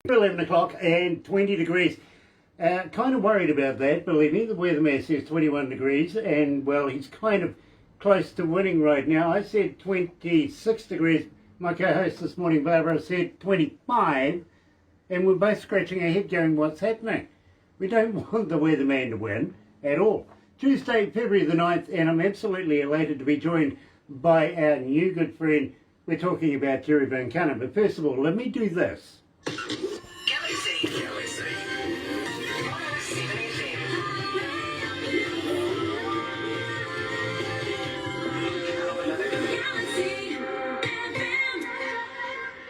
11 o'clock and 20 degrees. Kind of worried about that, believe me. The weatherman says 21 degrees, and well, he's kind of close to winning right now. I said 26 degrees. My co-host this morning, Barbara, said 25, and we're both scratching our head going, what's happening? We don't want the weatherman to win at all. Tuesday, February the 9th, and I'm absolutely elated to be joined by our new good friend. We're talking about Terry Vuncannon, but first of all, let me do this. Galaxy.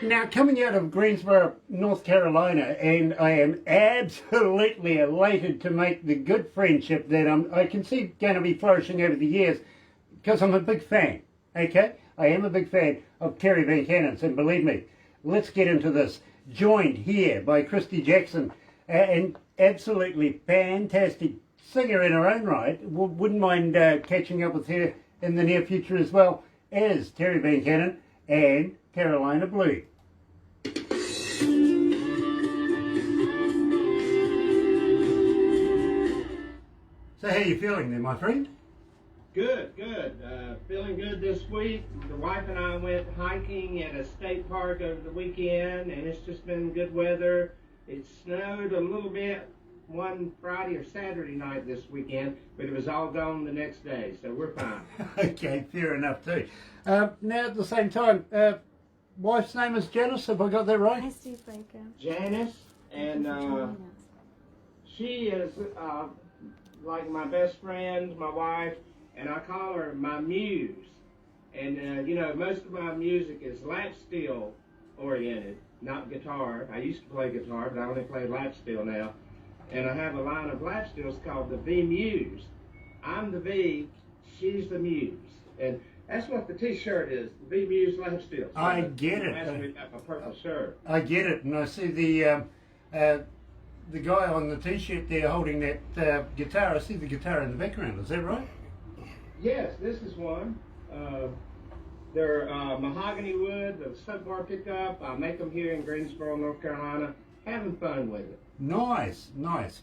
Now, coming out of Greensboro, North Carolina, and I am absolutely elated to make the good friendship that I can see going to be flourishing over the years, because I'm a big fan, okay? I am a big fan of Terry Vuncannon, and believe me, let's get into this. Joined here by Christy Jackson, an absolutely fantastic singer in her own right. Wouldn't mind catching up with her in the near future as well as Terry Vuncannon and Carolina Blue. So how are you feeling there, my friend? Good. Feeling good this week. The wife and I went hiking at a state park over the weekend, and it's just been good weather. It snowed a little bit one Friday or Saturday night this weekend, but it was all gone the next day, so we're fine. Okay, fair enough too. Now at the same time, wife's name is Janice, have I got that right? Hi, Steve Baker. Janice, and she is like my best friend, my wife, and I call her my muse. And you know, most of my music is lap steel oriented, not guitar. I used to play guitar, but I only play lap steel now. And I have a line of lap steels called the V Muse. I'm the V, she's the Muse. And that's what the t-shirt is, the V Muse lap steel. So I get it. A purple shirt. I get it, and I see the guy on the t-shirt there holding that guitar. I see the guitar in the background, is that right? Yes, this is one. They're mahogany wood, the subbar pickup. I make them here in Greensboro, North Carolina. Having fun with it. Nice.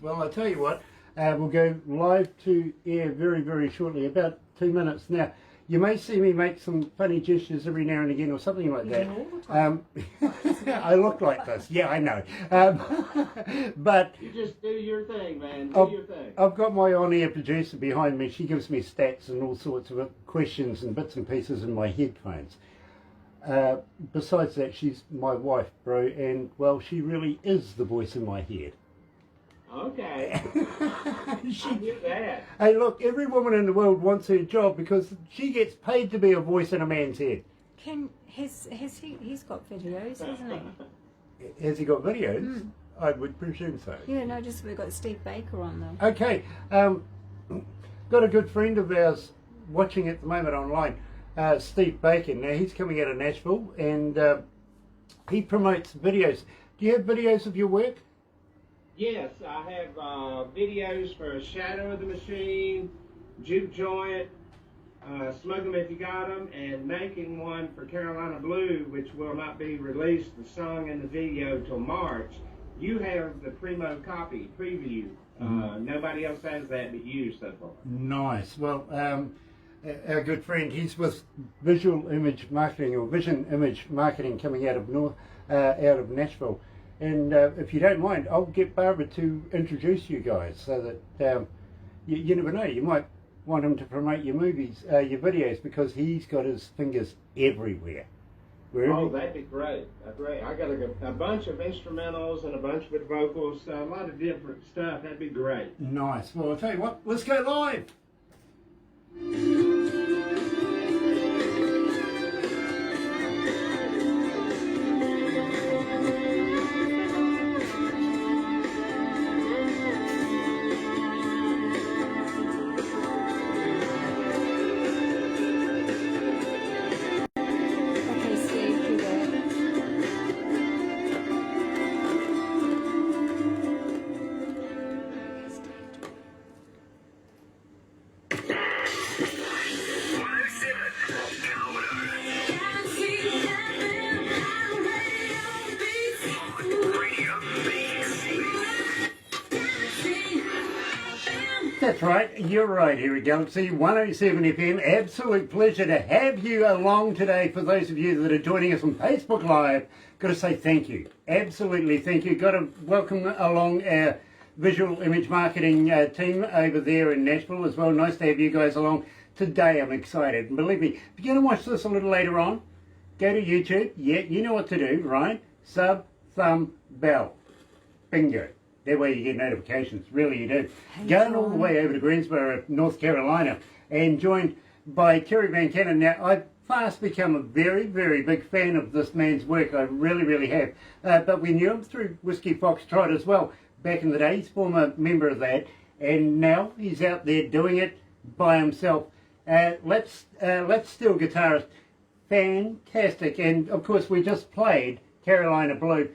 Well, I tell you what, we'll go live to air very, very shortly, about 2 minutes now. You may see me make some funny gestures every now and again or something like that. I look like this, yeah, I know. But you just do your thing, man. Do your thing. I've got my on-air producer behind me. She gives me stats and all sorts of questions and bits and pieces in my headphones. Besides that, she's my wife, bro, and well, she really is the voice in my head. Okay. I hear that. Hey, look, every woman in the world wants her job because she gets paid to be a voice in a man's head. He's got videos, hasn't he? Has he got videos? I would presume so. Yeah, no, just we've got Steve Baker on them. Okay, got a good friend of ours watching at the moment online, Steve Baker. Now, he's coming out of Nashville, and he promotes videos. Do you have videos of your work? Yes, I have videos for Shadow of the Machine, Juke Joint, Smoke 'em If You Got 'em, and making one for Carolina Blue, which will not be released, the song and the video, till March. You have the primo copy, preview. Nobody else has that but you so far. Nice. Well, our good friend, he's with Visual Image Marketing, or Vision Image Marketing, coming out of Nashville. And if you don't mind, I'll get Barbara to introduce you guys, so that you never know, you might want him to promote your movies, your videos, because he's got his fingers everywhere. Oh, that'd be great. Great. I got a bunch of instrumentals and a bunch with vocals, a lot of different stuff. That'd be great. Nice. Well, I'll tell you what, let's go live. That's right, you're right here at Galaxy 107 FM. Absolute pleasure to have you along today. For those of you that are joining us on Facebook Live, got to say thank you. Absolutely thank you. Got to welcome along our visual image marketing team over there in Nashville as well. Nice to have you guys along today. I'm excited. And believe me, if you're going to watch this a little later on, go to YouTube. Yeah, you know what to do, right? Sub, thumb, bell. Bingo. That way you get notifications. Really you do. Going all the way over to Greensboro, North Carolina, and joined by Terry Vuncannon. Now, I've fast become a very, very big fan of this man's work. I really, really have. But we knew him through Whiskey Foxtrot as well. Back in the day, he's a former member of that. And now he's out there doing it by himself. Let's Steel guitarist. Fantastic. And, of course, we just played Carolina Blue.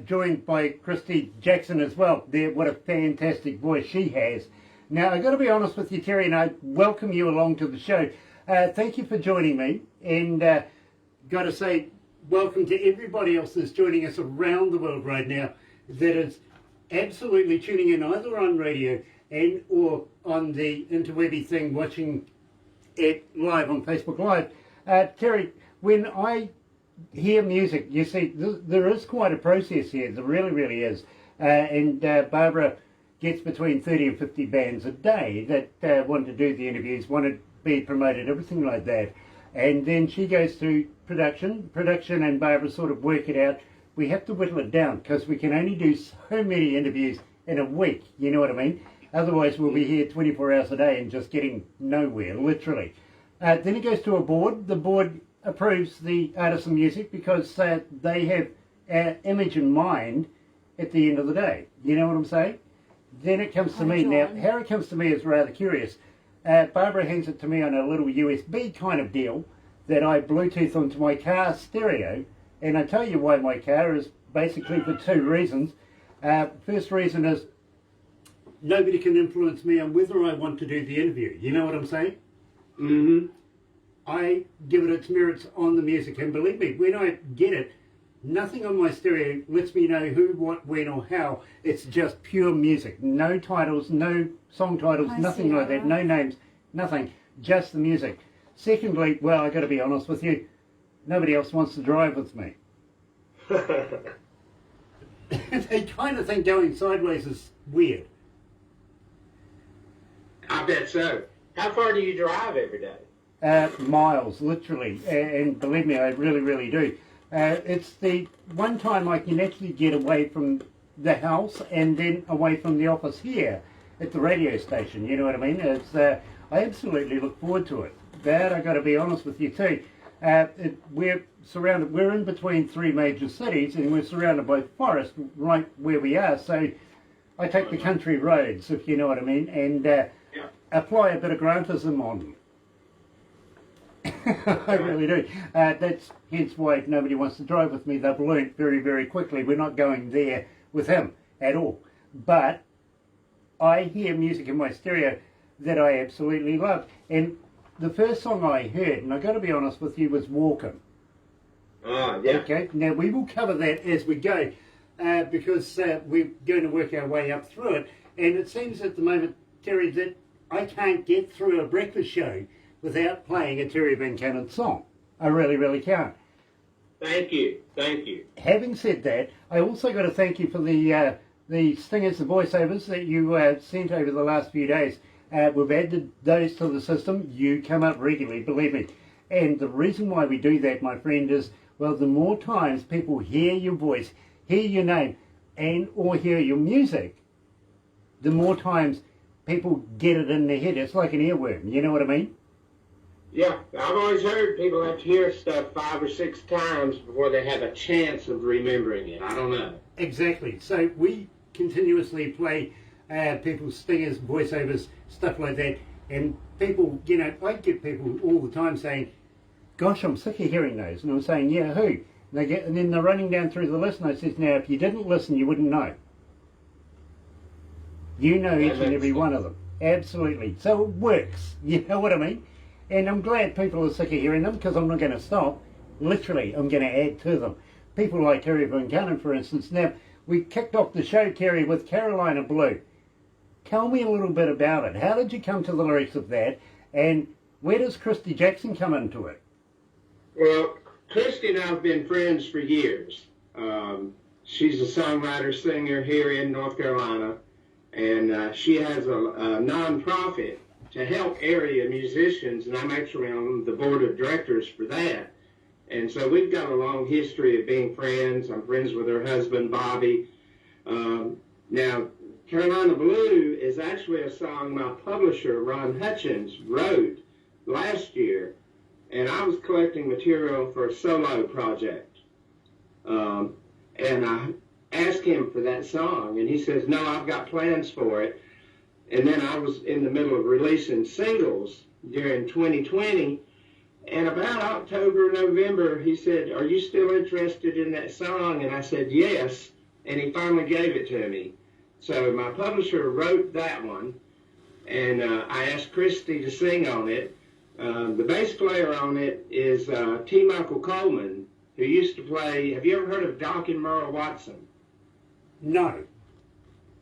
Joined by Christy Jackson as well. There, what a fantastic voice she has. Now, I've got to be honest with you, Terry, and I welcome you along to the show. Thank you for joining me, and got to say welcome to everybody else that's joining us around the world right now that is absolutely tuning in either on radio and or on the interwebby thing, watching it live on Facebook Live. Terry, when I hear music, you see, there is quite a process here. There really, really is. And Barbara gets between 30 and 50 bands a day that want to do the interviews, want to be promoted, everything like that. And then she goes through production, and Barbara sort of work it out. We have to whittle it down because we can only do so many interviews in a week, you know what I mean? Otherwise we'll be here 24 hours a day and just getting nowhere, literally. Then it goes to a board. The board approves the artists and music because they have our image in mind at the end of the day. You know what I'm saying? Then it comes to me. Now, how it comes to me is rather curious. Barbara hands it to me on a little USB kind of deal that I Bluetooth onto my car stereo. And I tell you why my car is basically for two reasons. First reason is nobody can influence me on whether I want to do the interview. You know what I'm saying? Mm-hmm. I give it its merits on the music, and believe me, when I get it, nothing on my stereo lets me know who, what, when or how. It's just pure music. No titles, no song titles, nothing like that, no names, nothing, just the music. Secondly, well, I got to be honest with you, nobody else wants to drive with me. They kind of think going sideways is weird. I bet so. How far do you drive every day? Miles, literally, and believe me, I really, really do. It's the one time I can actually get away from the house and then away from the office here at the radio station, you know what I mean? It's, I absolutely look forward to it. That I got to be honest with you too. We're surrounded, we're in between three major cities and we're surrounded by forest right where we are, so I take the country roads, if you know what I mean, and apply a bit of grantism on them. I really do. That's hence why nobody wants to drive with me. They've learnt very, very quickly. We're not going there with him at all. But I hear music in my stereo that I absolutely love. And the first song I heard, and I've got to be honest with you, was Walkin'. Oh, yeah. Okay, now we will cover that as we go because we're going to work our way up through it. And it seems at the moment, Terry, that I can't get through a breakfast show without playing a Terry Vuncannon song. I really, really can't. Thank you. Thank you. Having said that, I also got to thank you for the stingers, the voiceovers that you sent over the last few days. We've added those to the system. You come up regularly, believe me. And the reason why we do that, my friend, is, well, the more times people hear your voice, hear your name, and or hear your music, the more times people get it in their head. It's like an earworm, you know what I mean? Yeah, I've always heard people have to hear stuff 5 or 6 times before they have a chance of remembering it. I don't know. Exactly. So we continuously play people's stingers, voiceovers, stuff like that. And people, you know, I get people all the time saying, gosh, I'm sick of hearing those. And I'm saying, yeah, who? And then they're running down through the list, and I says, now, if you didn't listen, you wouldn't know. You know each and every one of them. Absolutely. So it works. You know what I mean? And I'm glad people are sick of hearing them because I'm not going to stop. Literally, I'm going to add to them. People like Terry Vuncannon, for instance. Now, we kicked off the show, Terry, with Carolina Blue. Tell me a little bit about it. How did you come to the lyrics of that? And where does Christy Jackson come into it? Well, Christy and I have been friends for years. She's a songwriter, singer here in North Carolina, and she has a nonprofit to help area musicians, and I'm actually on the board of directors for that. And so we've got a long history of being friends. I'm friends with her husband, Bobby. Now, Carolina Blue is actually a song my publisher, Ron Hutchins, wrote last year, and I was collecting material for a solo project. And I asked him for that song, and he says, no, I've got plans for it. And then I was in the middle of releasing singles during 2020, and about October, November, he said, are you still interested in that song? And I said, yes, and he finally gave it to me. So my publisher wrote that one, and I asked Christy to sing on it. The bass player on it is T. Michael Coleman, who used to play, have you ever heard of Doc and Merle Watson? No.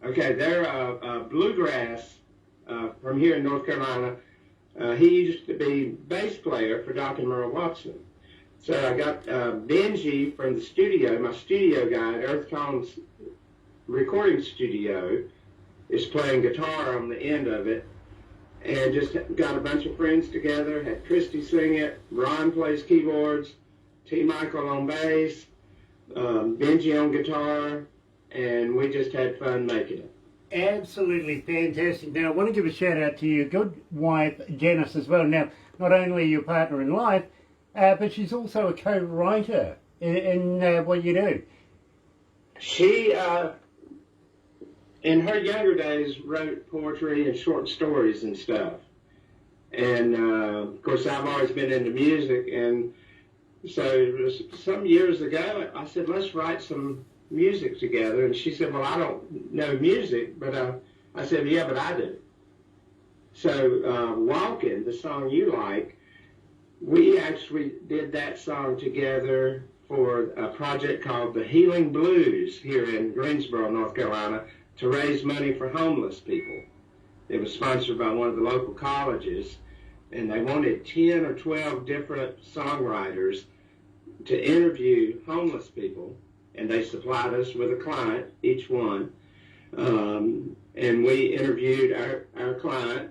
Okay, they're bluegrass from here in North Carolina. He used to be bass player for Doc and Merle Watson. So I got Benji from the studio, my studio guy at Earth Tone's recording studio, is playing guitar on the end of it, and just got a bunch of friends together, had Christy sing it, Ron plays keyboards, T. Michael on bass, Benji on guitar, and we just had fun making it. Absolutely fantastic. Now, I want to give a shout out to your good wife, Janice, as well. Now, not only your partner in life, but she's also a co-writer in what you do. She, in her younger days, wrote poetry and short stories and stuff. And, of course, I've always been into music, and so it was some years ago, I said, let's write some music together. And she said, well, I don't know music, but I said, yeah, but I do. So Walkin', the song you like, we actually did that song together for a project called the Healing Blues here in Greensboro, North Carolina, to raise money for homeless people. It was sponsored by one of the local colleges, and they wanted 10 or 12 different songwriters to interview homeless people, and they supplied us with a client, each one, and we interviewed our client,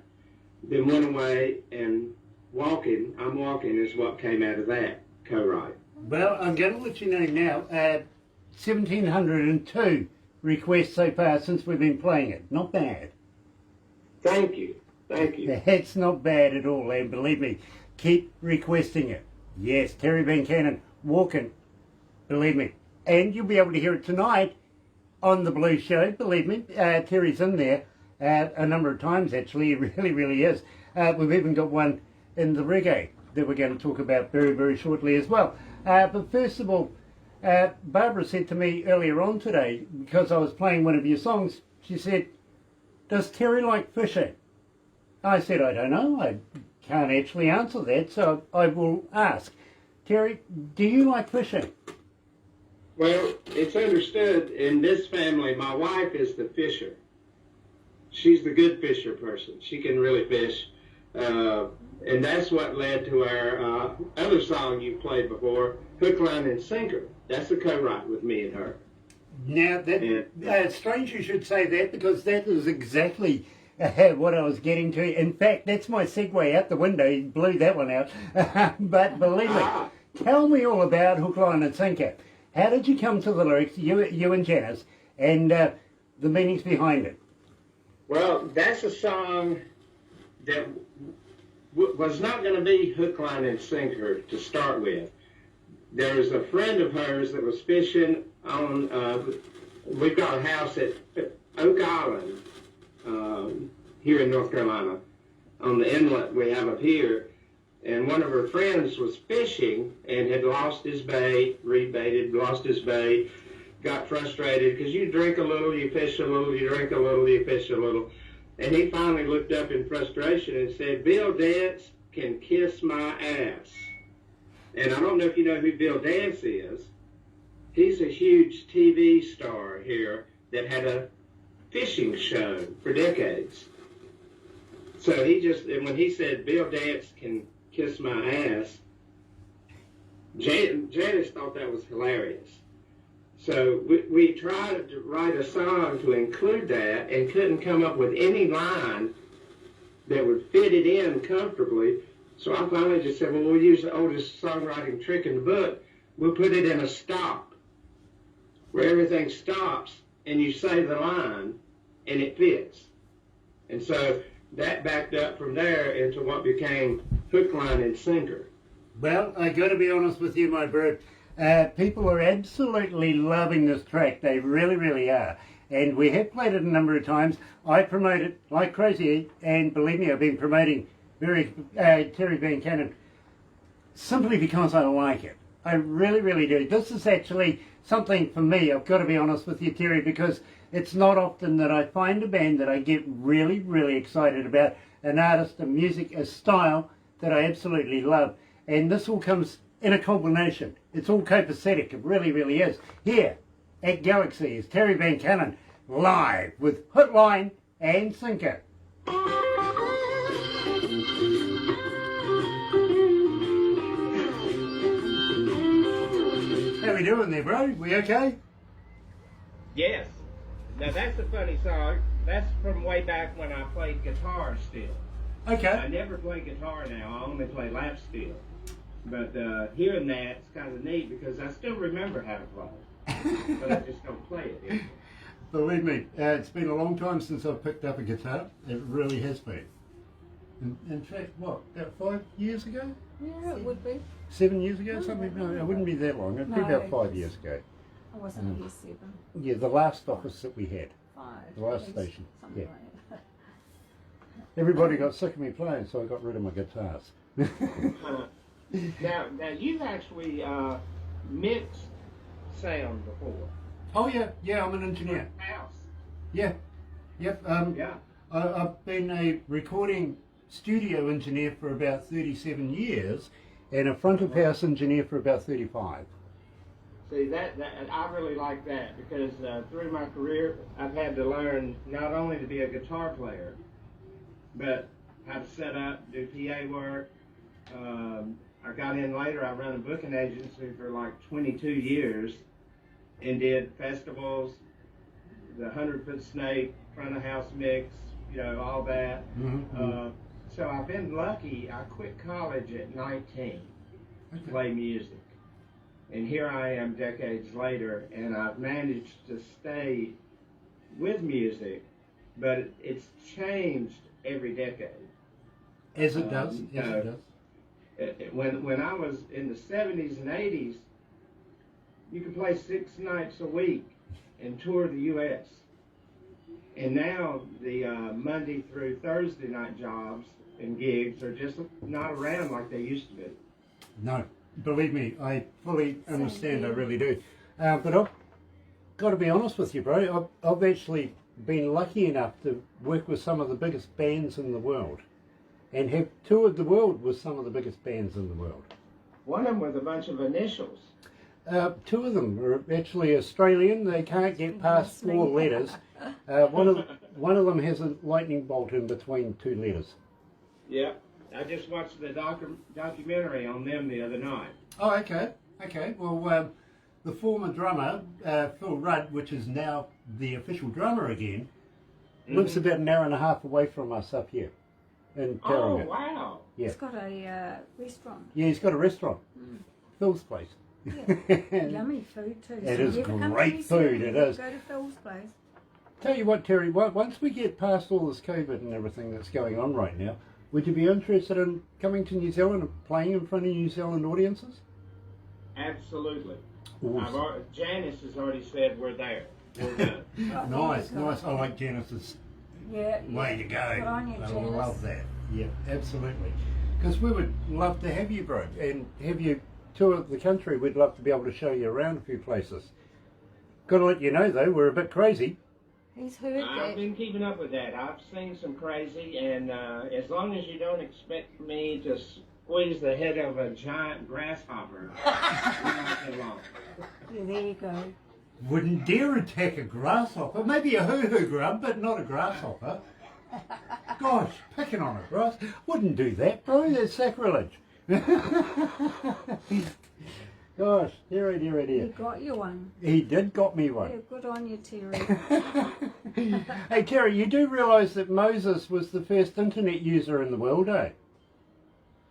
then went away, and I'm Walking is what came out of that co-write. Well, I'm going to let you know now, 1,702 requests so far since we've been playing it. Not bad. Thank you. Thank you. That's not bad at all, and believe me, keep requesting it. Yes, Terry Vuncannon, Walking, believe me. And you'll be able to hear it tonight on the Blues Show, believe me. Terry's in there a number of times, actually. He really, really is. We've even got one in the reggae that we're going to talk about very, very shortly as well. But first of all, Barbara said to me earlier on today, because I was playing one of your songs, she said, does Terry like fishing? I said, I don't know. I can't actually answer that, so I will ask. Terry, do you like fishing? Well, it's understood in this family, my wife is the fisher. She's the good fisher person. She can really fish. And that's what led to our other song you played before, Hook, Line, and Sinker. That's a co-write with me and her. Now, it's strange you should say that, because that is exactly what I was getting to. In fact, that's my segue out the window. You blew that one out. But believe me, tell me all about Hook, Line, and Sinker. How did you come to the lyrics, you and Janice, and the meanings behind it? Well, that's a song that was not going to be Hook, Line, and Sinker to start with. There was a friend of hers that was fishing on, we've got a house at Oak Island here in North Carolina, on the inlet we have up here. And one of her friends was fishing and had lost his bait, rebaited, lost his bait, got frustrated, because you drink a little, you fish a little, you drink a little, you fish a little. And he finally looked up in frustration and said, Bill Dance can kiss my ass. And I don't know if you know who Bill Dance is. He's a huge TV star here that had a fishing show for decades. So and when he said Bill Dance can kiss my ass, Janice thought that was hilarious. So we tried to write a song to include that and couldn't come up with any line that would fit it in comfortably. So I finally just said, well, we'll use the oldest songwriting trick in the book. We'll put it in a stop, where everything stops and you say the line and it fits. And so that backed up from there into what became Hook, Line, and Sinker. Well, I got to be honest with you, my bird. People are absolutely loving this track. They really, really are. And we have played it a number of times. I promote it like crazy, and believe me, I've been promoting Terry Vuncannon simply because I like it. I really, really do. This is actually something for me, I've got to be honest with you, Terry, because it's not often that I find a band that I get really, really excited about, an artist, a music, a style that I absolutely love. And this all comes in a combination. It's all copacetic. It really, really is. Here at Galaxy is Terry Vuncannon live with Hook, Line, and Sinker. How we doing there, bro? We okay? Yes. Now that's a funny song. That's from way back when I played guitar still. Okay. I never play guitar now. I only play lap steel. But hearing that's kind of neat because I still remember how to play, but I just don't play it anymore. Believe me, it's been a long time since I've picked up a guitar. It really has been. In fact, what, about 5 years ago? Yeah, it would be. 7 years ago, something? No, it wouldn't be that long. It'd be about 5 years ago. I wasn't here 7. Yeah, the last office that we had. 5. The last station. Something Yeah. like that. Everybody got sick of me playing, so I got rid of my guitars. Now you've actually mixed sound before. Oh yeah, I'm an engineer. House. Yeah, yep. Yeah. I've been a recording studio engineer for about 37 years, and a front of house engineer for about 35. See that I really like that because through my career I've had to learn not only to be a guitar player, but how to set up, do PA work. I got in later. I ran a booking agency for like 22 years and did festivals, the 100-Foot Snake, front of house mix, all that. Mm-hmm. So I've been lucky. I quit college at 19 to play music. And here I am decades later, and I've managed to stay with music, but it's changed every decade. As it does, as it does. When I was in the 70s and 80s, you could play 6 nights a week and tour the U.S. And now the Monday through Thursday night jobs and gigs are just not around like they used to be. No, believe me, I fully understand, I really do. But I've got to be honest with you, bro, I've actually been lucky enough to work with some of the biggest bands in the world. And have toured the world with some of the biggest bands in the world. One of them with a bunch of initials. 2 of them are actually Australian. They can't get past 4 letters. One of them has a lightning bolt in between 2 letters. Yeah, I just watched the documentary on them the other night. Oh, okay. Okay. Well, the former drummer, Phil Rudd, which is now the official drummer again, lives about an hour and a half away from us up here. Oh, wow. Yeah. He's got a restaurant. Yeah, he's got a restaurant. Phil's place. Yeah. Yummy food too. It So is you ever come to great New food, Zealand, it you is. Go to Phil's place. Tell you what, Terry, once we get past all this COVID and everything that's going on right now, would you be interested in coming to New Zealand and playing in front of New Zealand audiences? Absolutely. Awesome. Janice has already said we're there. We're done. Nice. I like Janice's way to go. Good on you, I Janice. love that. Yeah, absolutely. Because we would love to have you, bro, and have you tour the country. We'd love to be able to show you around a few places. Got to let you know, though, we're a bit crazy. He's heard I've that. been keeping up with that. I've seen some crazy, and as long as you don't expect me to squeeze the head of a giant grasshopper, we won't get along. Yeah, there you go. Wouldn't dare attack a grasshopper. Maybe a hoo-hoo grub, but not a grasshopper. Gosh, picking on a grass. Wouldn't do that, bro. That's sacrilege. Gosh, dear. He got you one. He did got me one. Yeah, good on you, Terry. Hey, Terry, you do realise that Moses was the first internet user in the world, eh?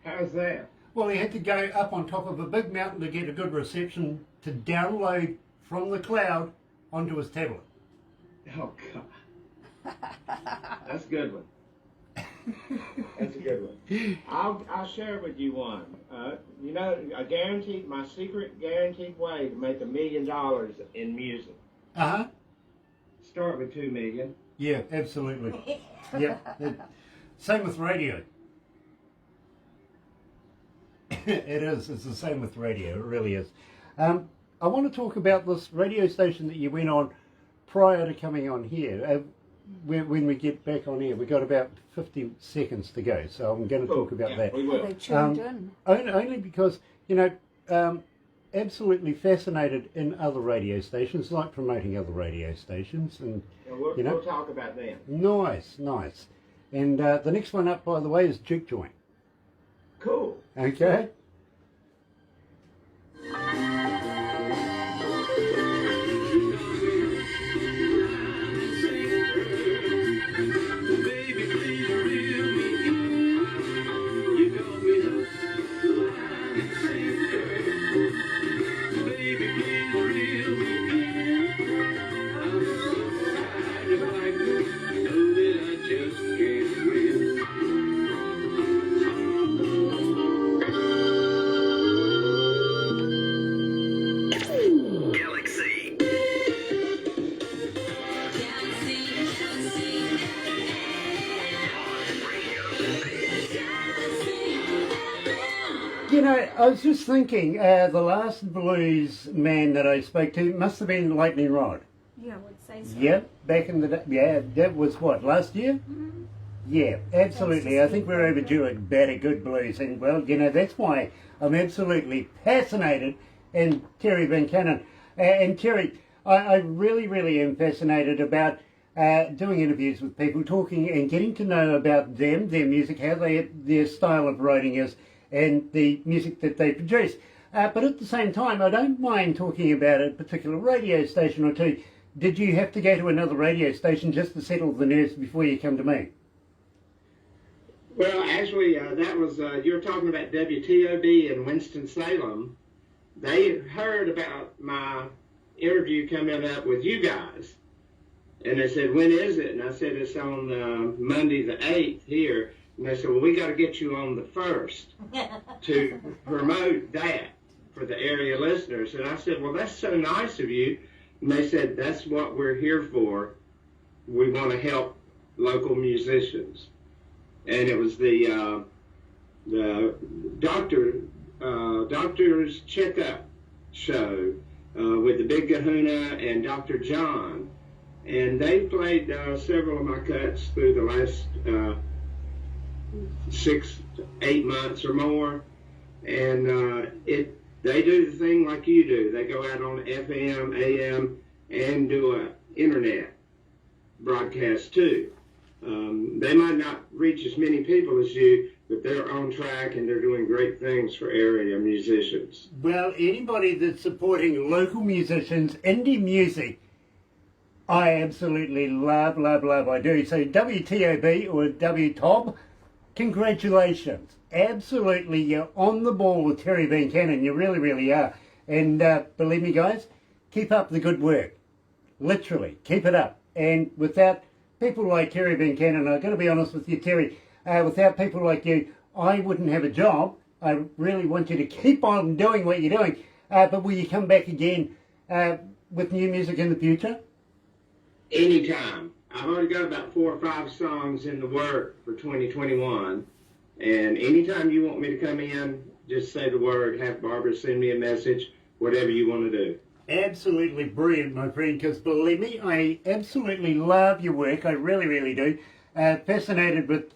How's that? Well, he had to go up on top of a big mountain to get a good reception to download from the cloud onto his tablet. Oh, God. That's a good one. That's a good one. I'll share with you one. You know, my secret guaranteed way to make $1 million in music. Uh-huh. Start with 2 million. Yeah, absolutely. Yeah. Same with radio. It is. It's the same with radio. It really is. I want to talk about this radio station that you went on prior to coming on here. When we get back on air, we've got about 50 seconds to go, so I'm going to talk about that. We will. They tuned in. Only because, you know, absolutely fascinated in other radio stations, like promoting other radio stations. And We'll talk about them. Nice. And the next one up, by the way, is Juke Joint. Cool. Okay. You know, I was just thinking, the last blues man that I spoke to must have been Lightning Rod. Yeah, I would say so. Yep, back in the day. Yeah, that was what, last year? Mm-hmm. Yeah, absolutely. I think we're overdue about a good blues. And, well, you know, that's why I'm absolutely fascinated in Terry Vuncannon. And Terry, I really am fascinated about doing interviews with people, talking and getting to know about them, their music, how their style of writing is, and the music that they produce. But at the same time, I don't mind talking about a particular radio station or two. Did you have to go to another radio station just to settle the nerves before you come to me? Well, actually, that was, you were talking about WTOB in Winston-Salem. They heard about my interview coming up with you guys. And they said, when is it? And I said, it's on Monday the 8th here. And they said, well, we got to get you on the 1st to promote that for the area listeners. And I said, well, that's so nice of you. And they said, that's what we're here for. We want to help local musicians. And it was the doctor's checkup show with the Big Kahuna and Dr. John. And they played several of my cuts through the last 6 to 8 months or more. And they do the thing like you do. They go out on FM, AM, and do an internet broadcast too. They might not reach as many people as you, but they're on track and they're doing great things for area musicians. Well, anybody that's supporting local musicians, indie music, I absolutely love, I do. So WTOB or WTOB, congratulations. Absolutely, you're on the ball with Terry Vuncannon. You really are. And believe me, guys, keep up the good work. Literally, keep it up. And without people like Terry Vuncannon, I've got to be honest with you, Terry, without people like you, I wouldn't have a job. I really want you to keep on doing what you're doing. But will you come back again with new music in the future? Anytime. I've already got about 4 or 5 songs in the work for 2021. And anytime you want me to come in, just say the word, have Barbara send me a message, whatever you want to do. Absolutely brilliant, my friend, because believe me, I absolutely love your work. I really do. Fascinated with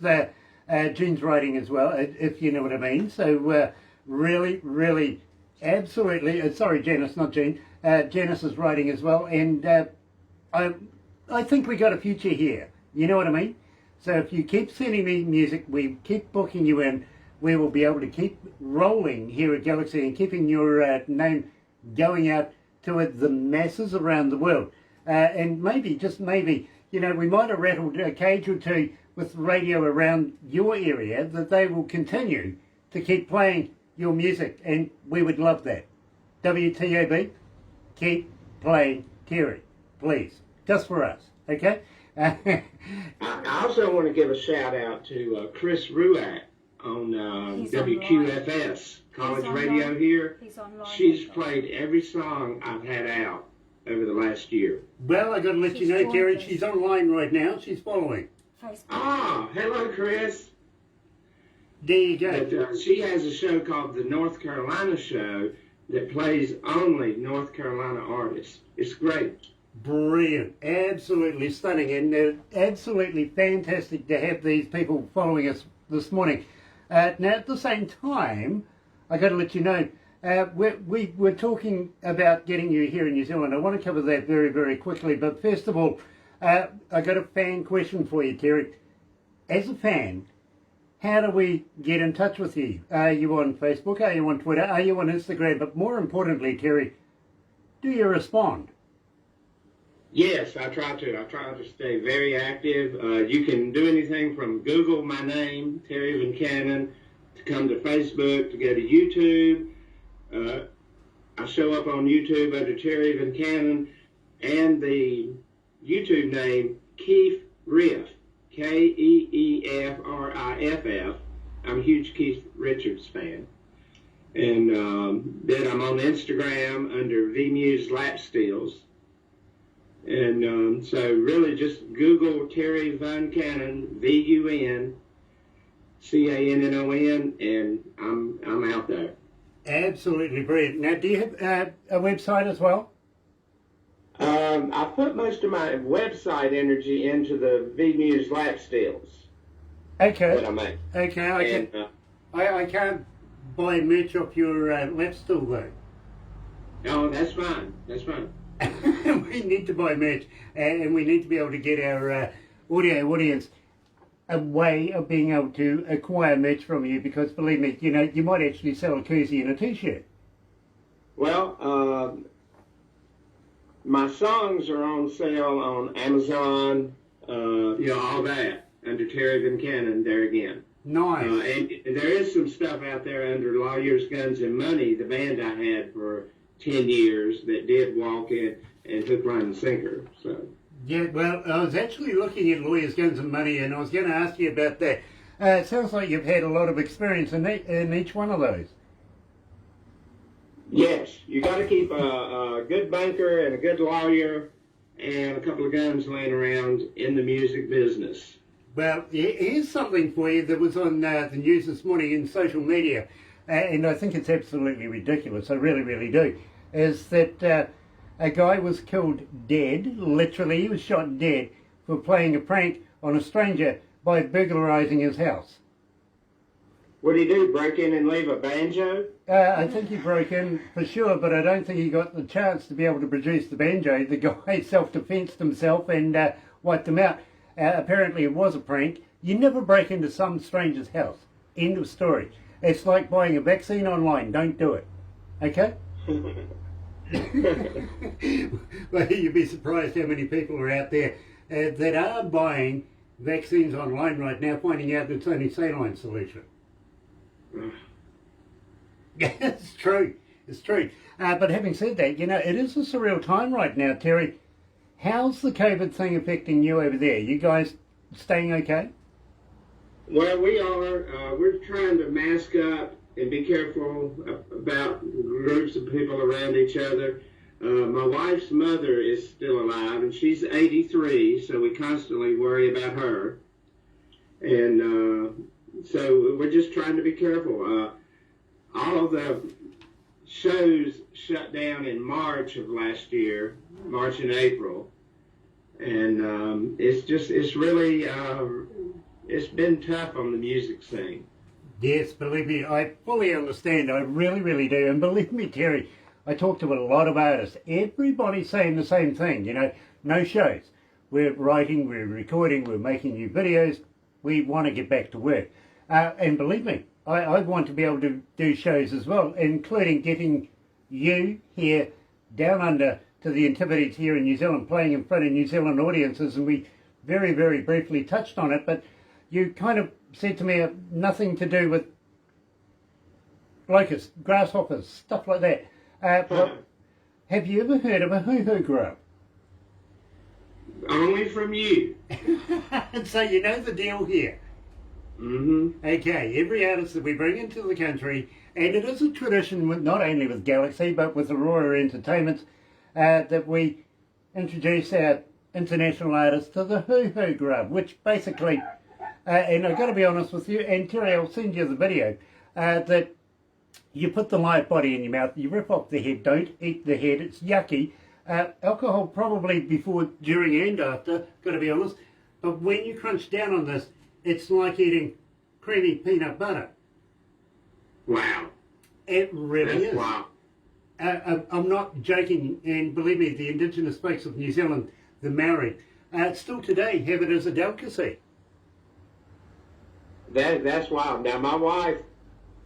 Gene's writing as well, if you know what I mean. So really Absolutely. Sorry, Janice, not Jean. Janice is writing as well, and I think we got a future here. You know what I mean? So if you keep sending me music, we keep booking you in, we will be able to keep rolling here at Galaxy and keeping your name going out to the masses around the world. And maybe, just maybe, you know, we might have rattled a cage or two with radio around your area, that they will continue to keep playing your music, and we would love that. WTOB, keep playing Terry, please, just for us, okay? I also want to give a shout out to Chris Ruack on He's WQFS College He's Radio online. here. He's online. She's played every song I've had out over the last year. Well, I got to let She's you know, joined Terry, us. she's online right now. She's following. Facebook. Ah, hello, Chris. There you go. But, she has a show called The North Carolina Show that plays only North Carolina artists. It's great. Brilliant. Absolutely stunning. And absolutely fantastic to have these people following us this morning. Now, at the same time, I got to let you know, we were talking about getting you here in New Zealand. I want to cover that very, very quickly. But first of all, I got a fan question for you, Terry. As a fan, how do we get in touch with you? Are you on Facebook? Are you on Twitter? Are you on Instagram? But more importantly, Terry, do you respond? Yes, I try to. I try to stay very active. You can do anything from Google my name, Terry Vuncannon, to come to Facebook, to go to YouTube. I show up on YouTube under Terry Vuncannon, and the YouTube name Keith Riff, Keefriff. I'm a huge Keith Richards fan. And then I'm on Instagram under VMuse Lap Steels. And so really just Google Terry Vuncannon, VUNCANNON, and I'm out there. Absolutely brilliant. Now, do you have a website as well? I put most of my website energy into the VMuse Lap Steels. Okay. That I make. Okay, I can't buy merch off your lap stool though. Oh, that's fine. That's fine. We need to buy merch, and we need to be able to get our audio audience a way of being able to acquire merch from you, because believe me, you know, you might actually sell a koozie and a t-shirt. Well, my songs are on sale on Amazon, all that, under Terry Vuncannon there again. Nice. And there is some stuff out there under Lawyers, Guns, and Money, the band I had for 10 years that did walk in and hook, line, and sinker. So. Yeah, well, I was actually looking at Lawyers, Guns and Money, and I was going to ask you about that. It sounds like you've had a lot of experience in each one of those. Yes, you got to keep a good banker and a good lawyer and a couple of guns laying around in the music business. Well, here's something for you that was on the news this morning in social media, and I think it's absolutely ridiculous, I really, really do, is that a guy was killed dead, literally, he was shot dead for playing a prank on a stranger by burglarizing his house. What did he do, break in and leave a banjo? I think he broke in for sure, but I don't think he got the chance to be able to produce the banjo. The guy self-defensed himself and wiped him out. Apparently it was a prank. You never break into some stranger's house. End of story. It's like buying a vaccine online. Don't do it. Okay? Well, you'd be surprised how many people are out there that are buying vaccines online right now, finding out that it's only saline solution. It's true. It's true. But having said that, you know, it is a surreal time right now, Terry. How's the COVID thing affecting you over there? You guys staying okay? Well, we are. We're trying to mask up and be careful about groups of people around each other. My wife's mother is still alive, and she's 83, so we constantly worry about her. And so we're just trying to be careful. All of the shows shut down in March of last year, March and April. And it's really, it's been tough on the music scene. Yes, believe me, I fully understand. I really, really do. And believe me, Terry, I talk to a lot of artists. Everybody's saying the same thing, you know, no shows. We're writing, we're recording, we're making new videos. We want to get back to work. And believe me, I want to be able to do shows as well, including getting you here down under to the Antipodes here in New Zealand, playing in front of New Zealand audiences. And we very, very briefly touched on it, but you kind of said to me nothing to do with locusts, grasshoppers, stuff like that. Well, have you ever heard of a hoo-hoo grub? Only from you. So you know the deal here. Mm-hmm. Okay, every artist that we bring into the country, and it is a tradition with, not only with Galaxy but with Aurora Entertainment, that we introduce our international artists to the hoo-hoo grub, which basically, and I've got to be honest with you, and Terry, I'll send you the video, that you put the live body in your mouth, you rip off the head, don't eat the head, it's yucky. Alcohol probably before, during and after, got to be honest, but when you crunch down on this, it's like eating creamy peanut butter. Wow. It really is. Wow. I'm not joking, and believe me, the indigenous folks of New Zealand, the Maori, still today have it as a delicacy. That's wild. Now my wife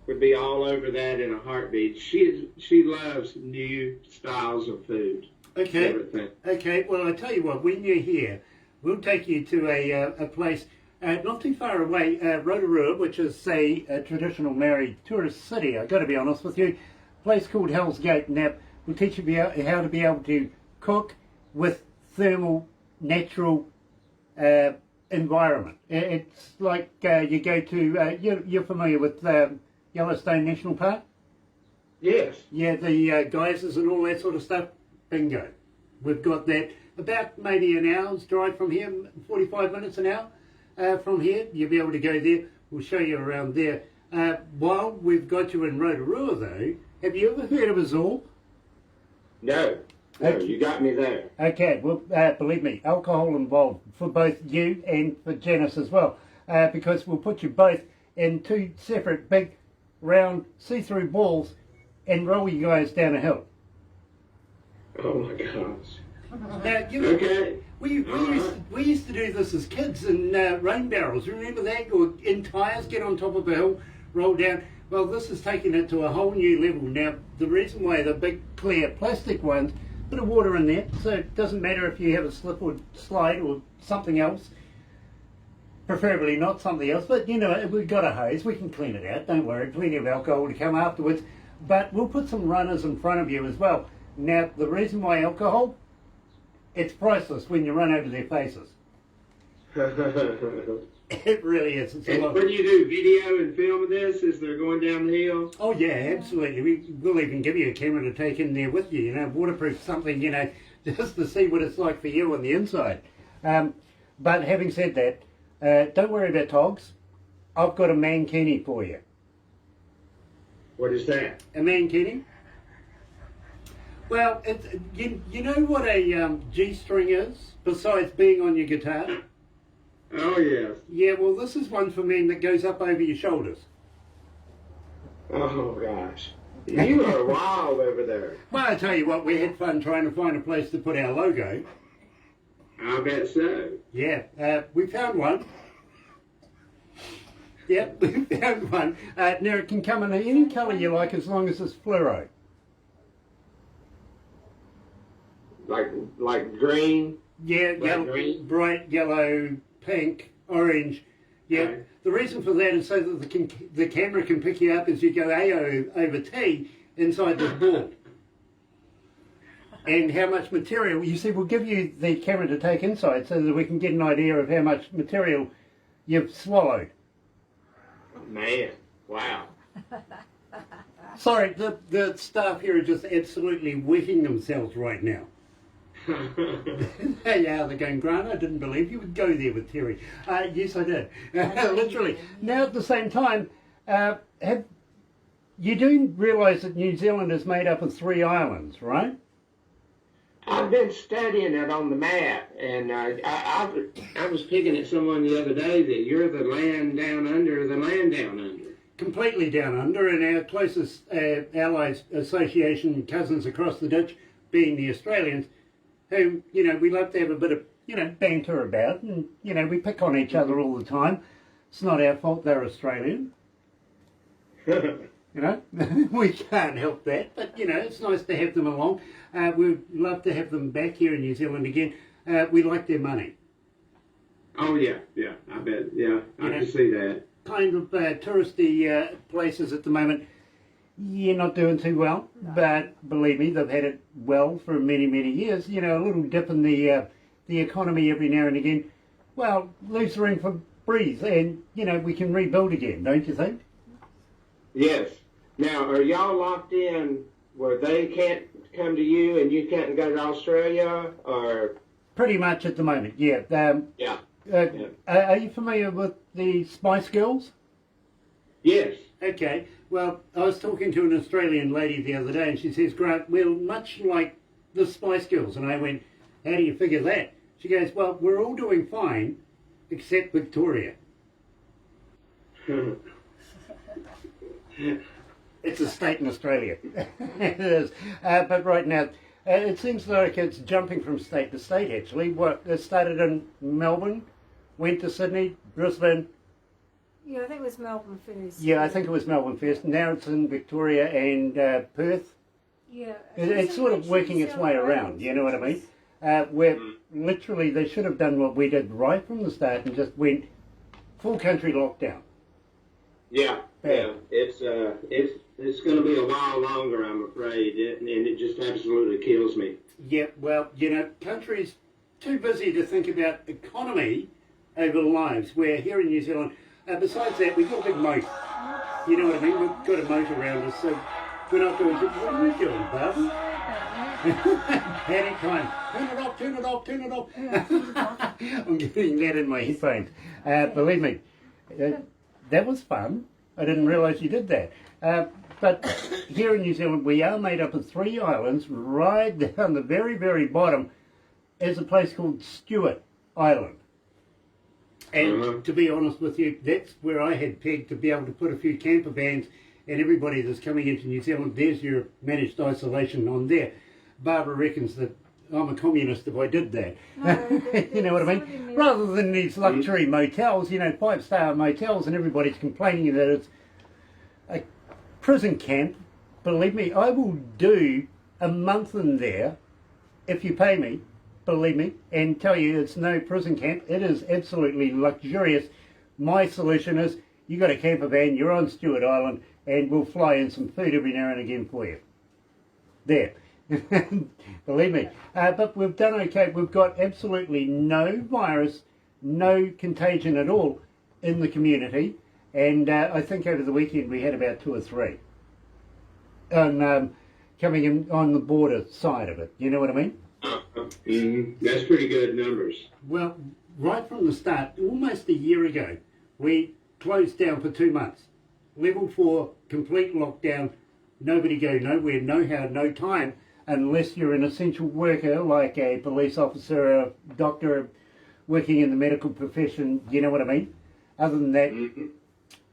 would be all over that in a heartbeat. She loves new styles of food. Okay. Everything. Okay. Well, I tell you what. When you're here, we'll take you to a place not too far away, Rotorua, which is a traditional Maori tourist city. I've got to be honest with you. A place called Hell's Gate. Now, we'll teach you how to be able to cook with thermal, natural environment. It's like you go to. You're familiar with Yellowstone National Park? Yes. Yeah, the geysers and all that sort of stuff. Bingo. We've got that about maybe an hour's drive from here, 45 minutes an hour from here. You'll be able to go there. We'll show you around there. While we've got you in Rotorua, though, have you ever heard of a Zorb? No. No, you got me there. Okay, well, believe me, alcohol involved for both you and for Janice as well, because we'll put you both in two separate big, round, see-through balls and roll you guys down a hill. Oh my gosh. Now, you know, Okay. we used to do this as kids in rain barrels. Remember that? Or in tyres, get on top of a hill, roll down. Well, this is taking it to a whole new level. Now, the reason why the big clear plastic ones, bit of water in there, so it doesn't matter if you have a slip or slide or something else. Preferably not something else, but you know, we've got a hose, we can clean it out, don't worry, plenty of alcohol to come afterwards. But we'll put some runners in front of you as well. Now, the reason why alcohol, it's priceless when you run over their faces. It really is. It's a lot. When you do video and film this as they're going down the hill? Oh yeah, absolutely. We'll even give you a camera to take in there with you, you know, waterproof something, you know, just to see what it's like for you on the inside. But having said that, don't worry about togs. I've got a mankini for you. What is that? A mankini? Well, you know what a G-string is, besides being on your guitar? Oh, yes. Yeah, well, this is one for men that goes up over your shoulders. Oh, gosh. You are wild over there. Well, I tell you what, we had fun trying to find a place to put our logo. I bet so. Yeah, we found one. Yep, we found one. Now, it can come in any colour you like as long as it's fluoro. Like green? Yeah, yellow, green? bright yellow, pink, orange. Yeah, Right. The reason for that is so that the camera can pick you up as you go AO over T inside this ball. And how much material, you see, we'll give you the camera to take inside so that we can get an idea of how much material you've swallowed. Man, wow. Sorry, the staff here are just absolutely wetting themselves right now. Yeah, they're going, Grant, I didn't believe you would go there with Terry. Yes, I did. Literally. Now, at the same time, you do realise that New Zealand is made up of 3 islands, right? I've been studying it on the map, and I was picking at someone the other day that you're the land down under, the land down under. completely down under, and our closest allies association cousins across the ditch being the Australians, who, we love to have a bit of, banter about, and, we pick on each other all the time. It's not our fault they're Australian. We can't help that, but, it's nice to have them along. We'd love to have them back here in New Zealand again. We like their money. Oh, yeah, I bet. Yeah, I can see that. Kind of touristy places at the moment, not doing too well. No. But believe me, they've had it well for many, many years. A little dip in the economy every now and again. Well, leaves room for breeze, and we can rebuild again, don't you think? Yes. Now, are y'all locked in where they can't come to you and you can't go to Australia, or? Pretty much at the moment, yeah. Yeah. Are you familiar with the Spice Girls? Yes. Okay. Well, I was talking to an Australian lady the other day, and she says, Grant, we're much like the Spice Girls. And I went, how do you figure that? She goes, well, we're all doing fine, except Victoria. It's a state in Australia. It is. But right now, it seems like it's jumping from state to state, actually. It started in Melbourne, went to Sydney, Brisbane. Yeah, I think it was Melbourne first. Yeah, I think it was Melbourne first. Now it's in Victoria and Perth. Yeah. It's sort of working its way around, you know what I mean? Where literally they should have done what we did right from the start and just went full country lockdown. Yeah, it's going to be a while longer, I'm afraid, and it just absolutely kills me. Yeah, well, countries too busy to think about economy over lives, where here in New Zealand, besides that, we've got a big moat. You know what I mean? We've got a moat around us, so we're not doing... What are you doing, Bub? Panic time. Turn it off, turn it off, turn it off. I'm getting that in my headphones. Believe me, that was fun. I didn't realise you did that. But here in New Zealand, we are made up of 3 islands. Right down the very, very bottom is a place called Stewart Island. And to be honest with you, that's where I had pegged to be able to put a few camper vans, and everybody that's coming into New Zealand, there's your managed isolation on there. Barbara reckons that I'm a communist if I did that. No, you know what I mean? Rather than these luxury motels, 5-star motels, and everybody's complaining that it's a prison camp. Believe me, I will do a month in there if you pay me, believe me, and tell you it's no prison camp. It is absolutely luxurious. My solution is, you got a camper van, you're on Stewart Island, and we'll fly in some food every now and again for you. There. Believe me. But we've done okay. We've got absolutely no virus, no contagion at all in the community. And I think over the weekend we had about 2 or 3 coming in on the border side of it. You know what I mean? That's pretty good numbers. Well, right from the start, almost a year ago, we closed down for 2 months. Level 4, complete lockdown. Nobody go nowhere, no how, no time, unless you're an essential worker like a police officer, a doctor working in the medical profession, you know what I mean? Other than that,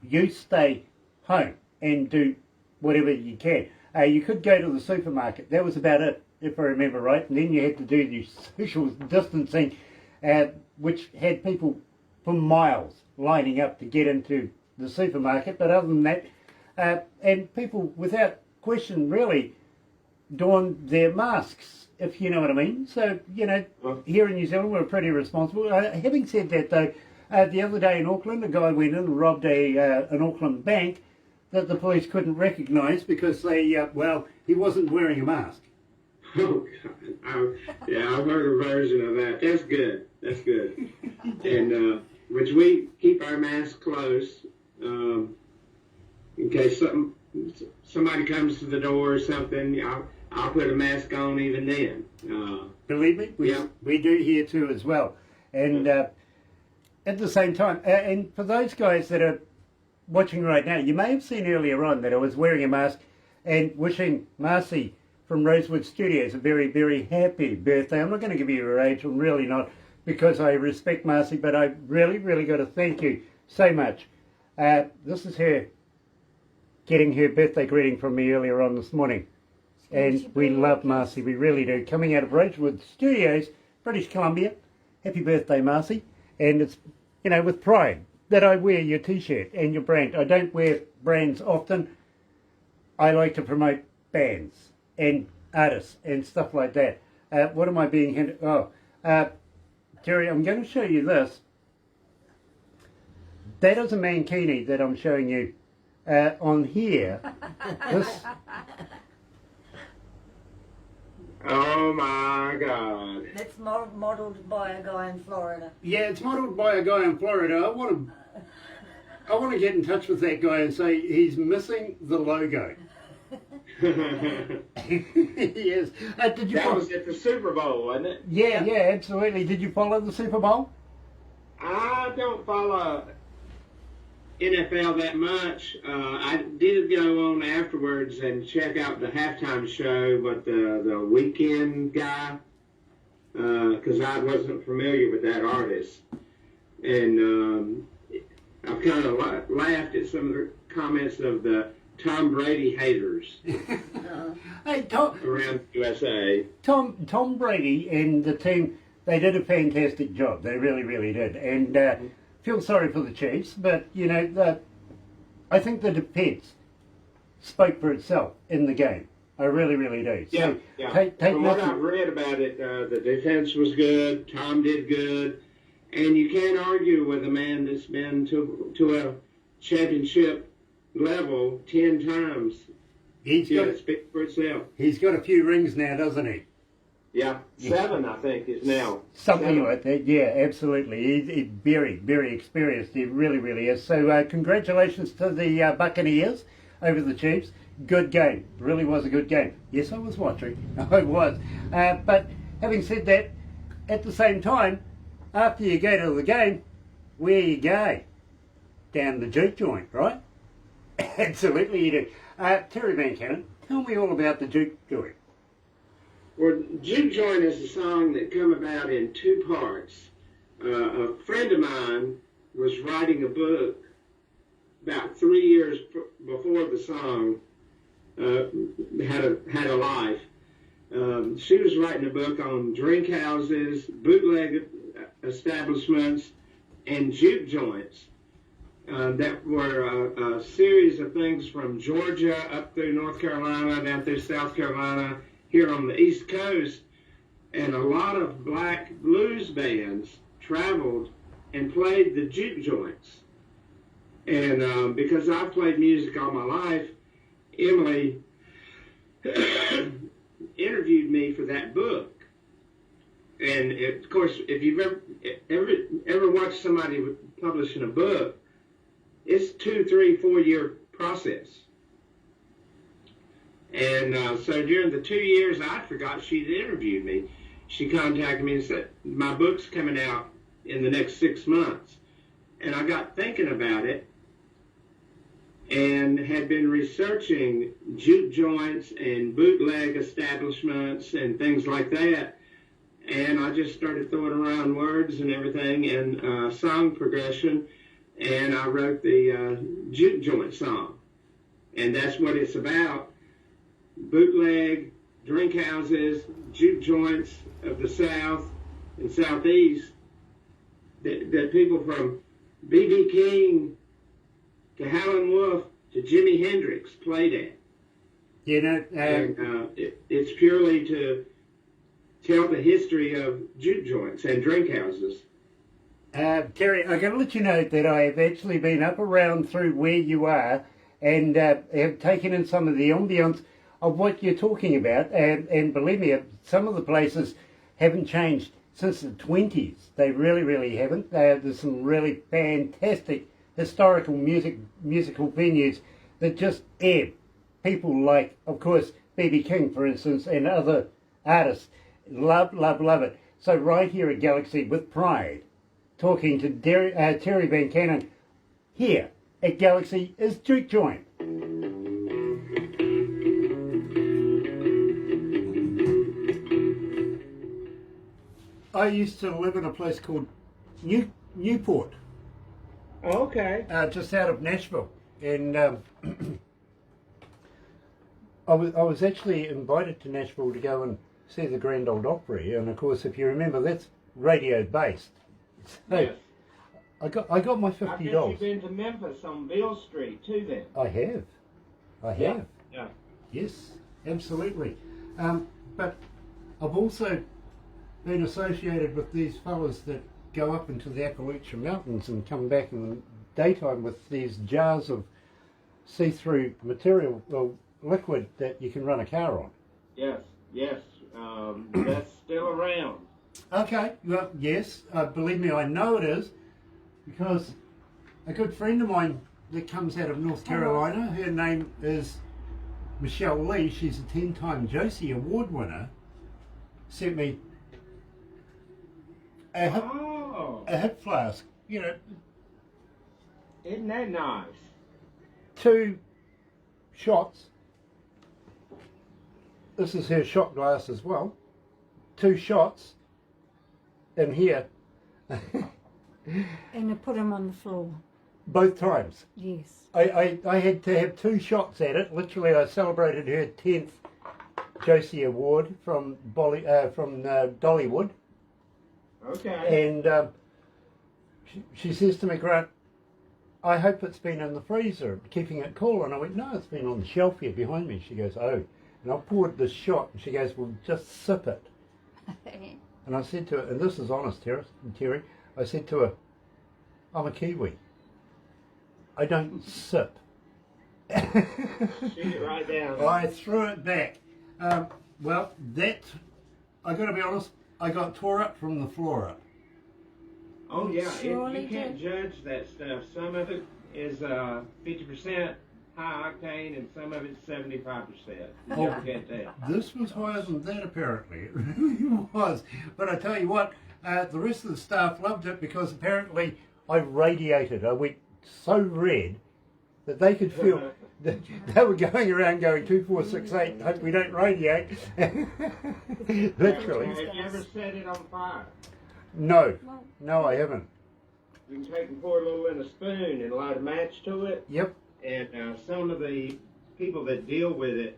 you stay home and do whatever you can. You could go to the supermarket. That was about it, if I remember right. And then you had to do the social distancing, which had people for miles lining up to get into the supermarket. But other than that, and people without question really donned their masks, if you know what I mean. So, here in New Zealand we're pretty responsible. Having said that though, the other day in Auckland, a guy went in and robbed an Auckland bank that the police couldn't recognise because he wasn't wearing a mask. Oh, God. I've heard a version of that. That's good. That's good. And which we keep our masks close in case somebody comes to the door or something. I'll put a mask on even then. Believe me, we do here too as well. And at the same time, and for those guys that are watching right now, you may have seen earlier on that I was wearing a mask and wishing Marcy from Rosewood Studios a very, very happy birthday. I'm not going to give you her age, I'm really not, because I respect Marcy, but I really, really got to thank you so much. This is her getting her birthday greeting from me earlier on this morning. And we love Marcy, we really do. Coming out of Rosewood Studios, British Columbia. Happy birthday, Marcy. And it's, you know, with pride that I wear your t-shirt and your brand. I don't wear brands often. I like to promote bands and artists and stuff like that. What am I being handed? Terry, I'm going to show you this. That is a mankini that I'm showing you on here. This. Oh my God! It's modelled by a guy in Florida. Yeah, it's modelled by a guy in Florida. I want to get in touch with that guy and say he's missing the logo. Yes. Did you That follow? was at the Super Bowl, wasn't it? Yeah, absolutely. Did you follow the Super Bowl? I don't follow NFL that much. I did go on afterwards and check out the halftime show, but the weekend guy, because I wasn't familiar with that artist, and I've kind of laughed at some of the comments of the Tom Brady haters Hey, Tom around the USA. Tom Brady and the team, they did a fantastic job. They really, really did. And feel sorry for the Chiefs, but, you know, I think the defence spoke for itself in the game. I really, really do. Yeah, So, yeah. Take From what nothing- I've read about it, the defense was good. Tom did good, and you can't argue with a man that's been to a championship level 10 times. He's Yeah, got it speaks for itself. he's got a few rings now, doesn't he? Yeah, 7 I think is now. Something 7. like that, yeah, absolutely. He's very, very experienced. He really, really is. So congratulations to the Buccaneers over the Chiefs. Good game. Really was a good game. Yes, I was watching. I was. But having said that, at the same time, after you go to the game, where you go? Down the juke joint, right? Absolutely you do. Terry Vuncannon, tell me all about the juke joint. Well, Juke Joint is a song that come about in 2 parts. A friend of mine was writing a book about 3 years before the song had a life. She was writing a book on drink houses, bootleg establishments, and juke joints. That were a series of things from Georgia up through North Carolina, down through South Carolina, here on the East Coast. And a lot of black blues bands traveled and played the juke joints. And because I've played music all my life, Emily interviewed me for that book. And of course, if you've ever watched somebody publishing a book, it's 2, 3, 4 year process. And so during the 2 years I forgot she'd interviewed me, she contacted me and said, my book's coming out in the next 6 months. And I got thinking about it and had been researching juke joints and bootleg establishments and things like that. And I just started throwing around words and everything and song progression. And I wrote the juke joint song. And that's what it's about. Bootleg, drink houses, juke joints of the South and Southeast that people from B.B. King to Howlin' Wolf to Jimi Hendrix played at. You know, And it's purely to tell the history of juke joints and drink houses. Terry, I'm going to let you know that I have actually been up around through where you are and have taken in some of the ambience of what you're talking about. And believe me, some of the places haven't changed since the 20s. They really, really haven't. There's some really fantastic historical musical venues that just ebb. People like, of course, B.B. King, for instance, and other artists. Love, love, love it. So right here at Galaxy with pride, talking to Terry Vuncannon here at Galaxy is Juke Joint. I used to live in a place called Newport, Okay. just out of Nashville, and I was actually invited to Nashville to go and see the Grand Ole Opry, and of course, if you remember, that's radio based. So Yes. I got my I guess $50. you've been to Memphis on Beale Street too then. I have. Yeah. Yes, absolutely. But I've also been associated with these fellas that go up into the Appalachian Mountains and come back in the daytime with these jars of see-through material, well, liquid that you can run a car on. Yes. That's still around. Okay, well, yes, believe me, I know it is, because a good friend of mine that comes out of North Carolina, her name is Michelle Lee, she's a 10-time Josie Award winner, sent me a hip flask, you know, Isn't that nice? 2 shots. This is her shot glass as well. 2 shots in here. And I put them on the floor. Both times. Yes. I had to have 2 shots at it. Literally, I celebrated her 10th Josie Award from Dollywood. Okay. And she says to me, Grant, I hope it's been in the freezer, keeping it cool. And I went, no, it's been on the shelf here behind me. She goes, oh. And I poured this shot, and she goes, well, just sip it. And I said to her, and this is honest, Terry, I said to her, I'm a Kiwi. I don't sip. Shoot it right down. I threw it back. Well, that, I got to be honest, I got tore up from the floor up. Oh yeah, Surely you can't do. judge that stuff. Some of it is 50% high octane, and some of it's 75%. You Oh. never get that. This was higher than that, apparently. It really was. But I tell you what, the rest of the staff loved it because apparently I radiated. I went so red that they could feel that they were going around going 2, 4, 6, 8. Hope we don't radiate. Literally. Have you ever set it on fire? No, I haven't. You can take and pour a little in a spoon and light a match to it. Yep. And some of the people that deal with it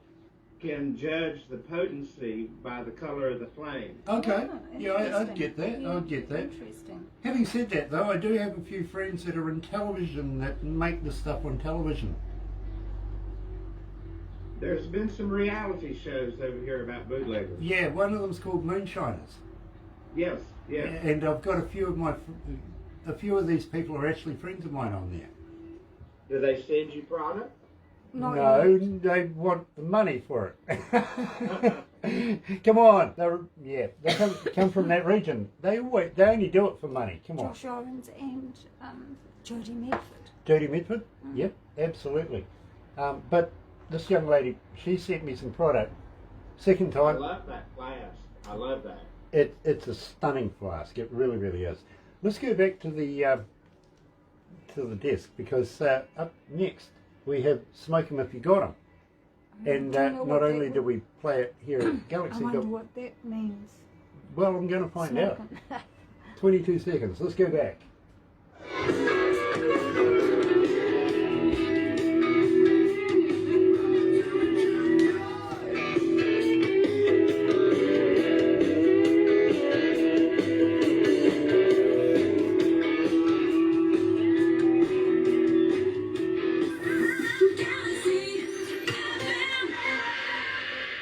can judge the potency by the color of the flame. Okay. Oh, Yeah, I'd interesting. get that. Yeah, I'd get that. Interesting. Having said that, though, I do have a few friends that are in television that make this stuff on television. There's been some reality shows over here about bootleggers. Yeah, one of them's called Moonshiners. Yes. And I've got a few of these people are actually friends of mine on there. Do they send you product? Not No, yet. they want the money for it. Come on, they come from that region. They only do it for money. Come on. Josh Owens and Jodie Medford. Jodie Medford? Yep, absolutely. But this young lady, she sent me some product. Second I time, love that flask. I love that. it's a stunning flask. It really, really is. Let's go back to the desk because up next we have Smoke 'em If You Got 'em. And Do you know not what only that do we play it here at I Galaxy, wonder but, what that means. well, I'm going to find out. Smoking. 22 seconds. Let's go back.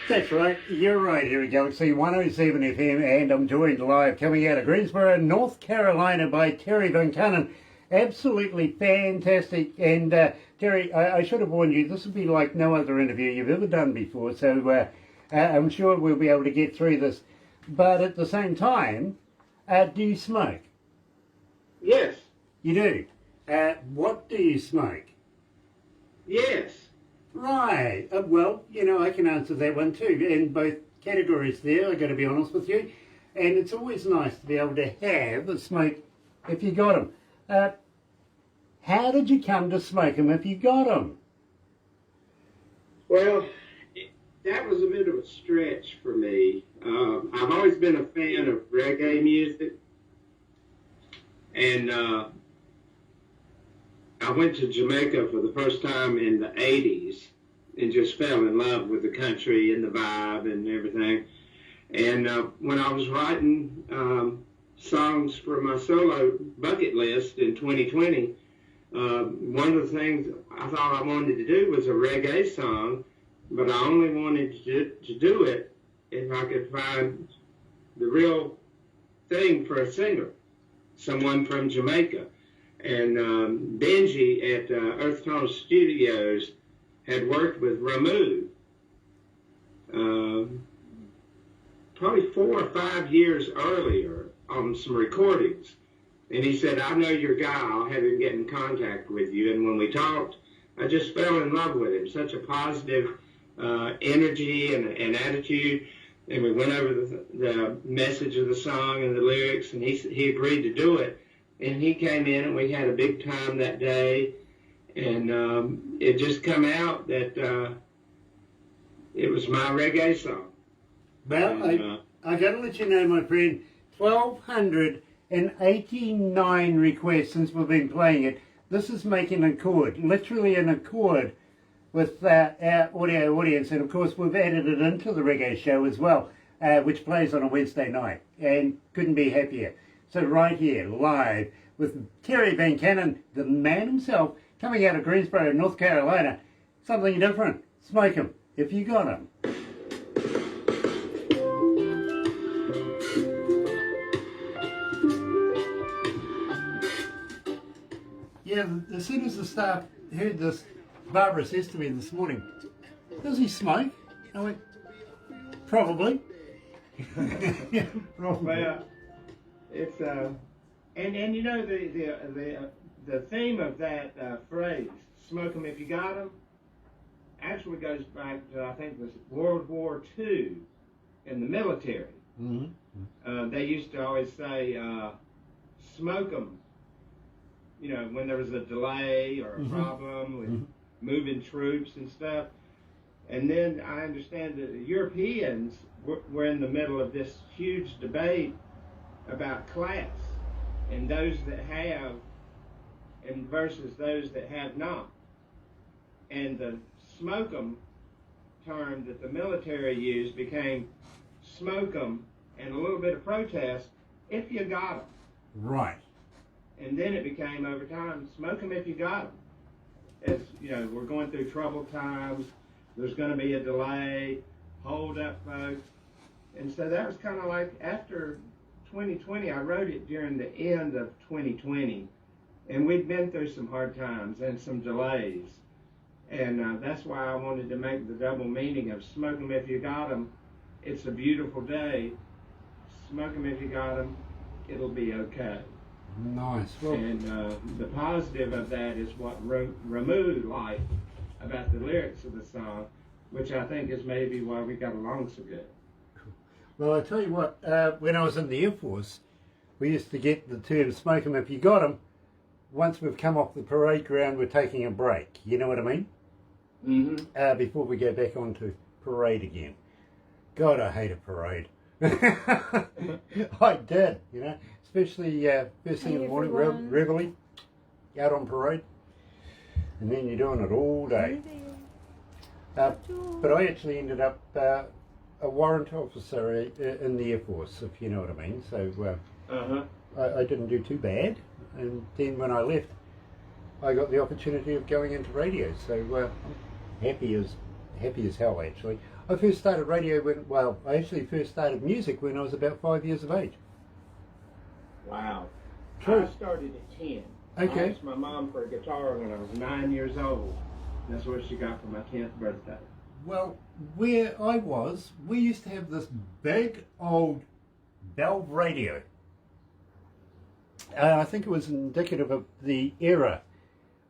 That's right, you're right here at Galaxy 107 FM, and I'm joined live coming out of Greensboro, North Carolina by Terry Vuncannon. Absolutely fantastic. And Terry, I should have warned you, this will be like no other interview you've ever done before, so I'm sure we'll be able to get through this. But at the same time, do you smoke? Yes. You do. What do you smoke? Yes. Right. Well, you know, I can answer that one too. In both categories there, I've got to be honest with you. And it's always nice to be able to have a smoke if you got 'em. How did you come to smoke 'em if you got 'em? Well, that was a bit of a stretch for me. I've always been a fan of reggae music. And I went to Jamaica for the first time in the 80s. and just fell in love with the country and the vibe and everything. And when I was writing songs for my solo bucket list in 2020, one of the things I thought I wanted to do was a reggae song, but I only wanted to do it if I could find the real thing for a singer, someone from Jamaica. And Benji at Earth Tone Studios had worked with Ramu probably 4 or 5 years earlier on some recordings. And he said, I know your guy, I'll have him get in contact with you. And when we talked, I just fell in love with him. Such a positive energy and attitude. And we went over the message of the song and the lyrics, and he agreed to do it. And he came in, and we had a big time that day. And it just come out that it was my reggae song. Well, And, I got to let you know, my friend, 1,289 requests since we've been playing it. This is making an accord, literally an accord with our audio audience. And, of course, we've added it into the reggae show as well, which plays on a Wednesday night. And couldn't be happier. So right here, live, with Terry Vuncannon, the man himself, coming out of Greensboro, North Carolina. Something different. Smoke 'em if you got 'em. Yeah, as soon as the staff heard this, Barbara says to me this morning, does he smoke? I went, probably. Yeah, probably. Well, it's and you know the theme of that phrase, "smoke 'em if you got 'em," actually goes back to, I think it was World War II in the military. Mm-hmm. They used to always say, "smoke 'em," you know, when there was a delay or a problem with moving troops and stuff. And then I understand that the Europeans were in the middle of this huge debate about class and those that have and versus those that have not. And the smoke 'em term that the military used became smoke 'em and a little bit of protest if you got 'em. Right. And then it became over time, smoke 'em if you got 'em. As you know, we're going through troubled times. There's going to be a delay. Hold up, folks. And so that was kind of like after 2020. I wrote it during the end of 2020, and we'd been through some hard times and some delays. And that's why I wanted to make the double meaning of smoke 'em if you got 'em. It's a beautiful day. Smoke 'em if you got 'em. It'll be okay. Nice. Well, And the positive of that is what Ramu liked about the lyrics of the song, which I think is maybe why we got along so good. well, I tell you what, when I was in the Air Force, we used to get the term smoke 'em if you got 'em. Once we've come off the parade ground, we're taking a break. You know what I mean? Mm-hmm. Before we go back onto parade again. God, I hate a parade. I did, you know, especially first thing in the morning, everyone. reveille, out on parade, and then you're doing it all day. But I actually ended up a warrant officer in the Air Force, if you know what I mean. So I didn't do too bad, and then when I left, I got the opportunity of going into radio. So I'm happy as hell, actually. I first started radio I actually first started music when I was about 5 years of age. Wow. True. I started at 10. Okay. I asked my mom for a guitar when I was 9 years old. That's what she got for my 10th birthday. Well, where I was, we used to have this big old valve radio. I think it was indicative of the era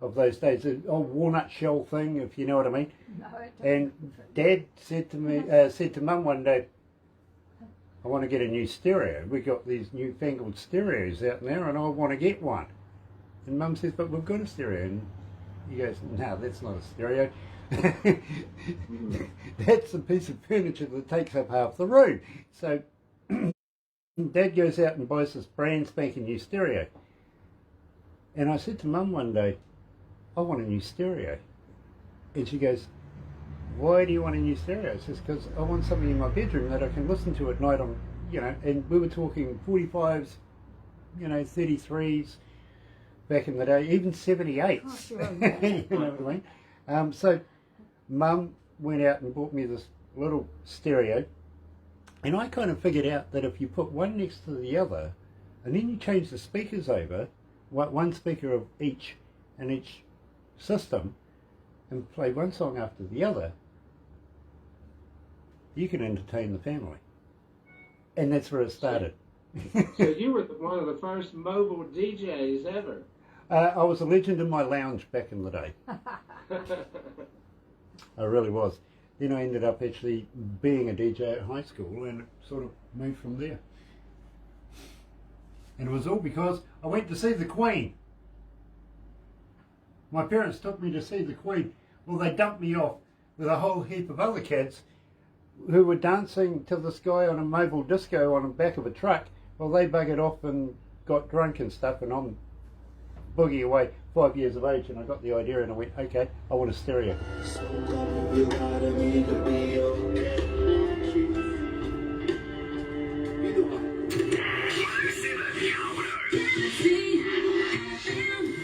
of those days, the old walnut shell thing, if you know what I mean. No, it doesn't. And Dad said to me, said to Mum one day, I want to get a new stereo. We got these newfangled stereos out there, and I want to get one. And Mum says, but we've got a stereo. And he goes, no, that's not a stereo. That's a piece of furniture that takes up half the room. So Dad goes out and buys this brand spanking new stereo. And I said to Mum one day, I want a new stereo. And she goes, why do you want a new stereo? I says, because I want something in my bedroom that I can listen to at night on, and we were talking 45s, 33s back in the day, even 78s. Oh, sure. You know what I mean? So Mum went out and bought me this little stereo, and I kind of figured out that if you put one next to the other, and then you change the speakers over, one speaker of each in each system, and play one song after the other, you can entertain the family. And that's where it started. So you were one of the first mobile DJs ever. I was a legend in my lounge back in the day. I really was. Then I ended up actually being a DJ at high school, and it sort of moved from there. And it was all because I went to see the Queen. My parents took me to see the Queen. Well, they dumped me off with a whole heap of other kids who were dancing to this guy on a mobile disco on the back of a truck. Well, they buggered off and got drunk and stuff, and I'm boogie away, 5 years of age, and I got the idea, and I went, okay, I want a stereo.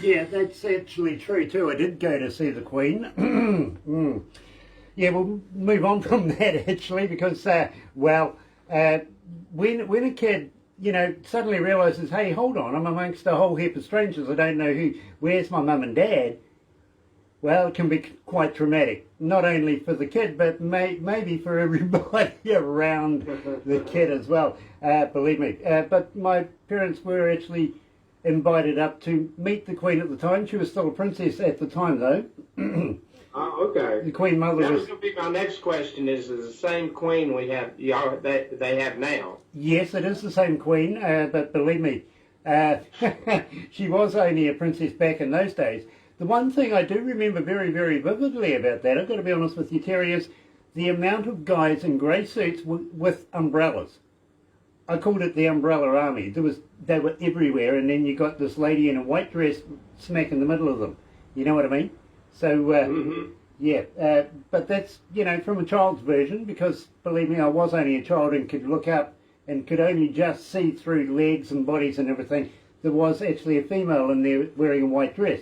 Yeah, that's actually true too. I did go to see the Queen. Yeah, we'll move on from that actually, because when a kid, suddenly realises, hey, hold on, I'm amongst a whole heap of strangers. I don't know where's my mum and dad. Well, it can be quite traumatic, not only for the kid, but maybe for everybody around the kid as well. Believe me. But my parents were actually invited up to meet the Queen at the time. She was still a princess at the time, though. Oh, okay. The Queen Mother That was... was going to be my next question. Is the same Queen we have that they have now? Yes, it is the same Queen, but believe me, she was only a princess back in those days. The one thing I do remember very, very vividly about that, I've got to be honest with you, Terry, is the amount of guys in grey suits with umbrellas. I called it the umbrella army. They were everywhere, and then you got this lady in a white dress smack in the middle of them. You know what I mean? So, yeah, but that's, from a child's version, because, believe me, I was only a child and could look up and could only just see through legs and bodies and everything. There was actually a female in there wearing a white dress.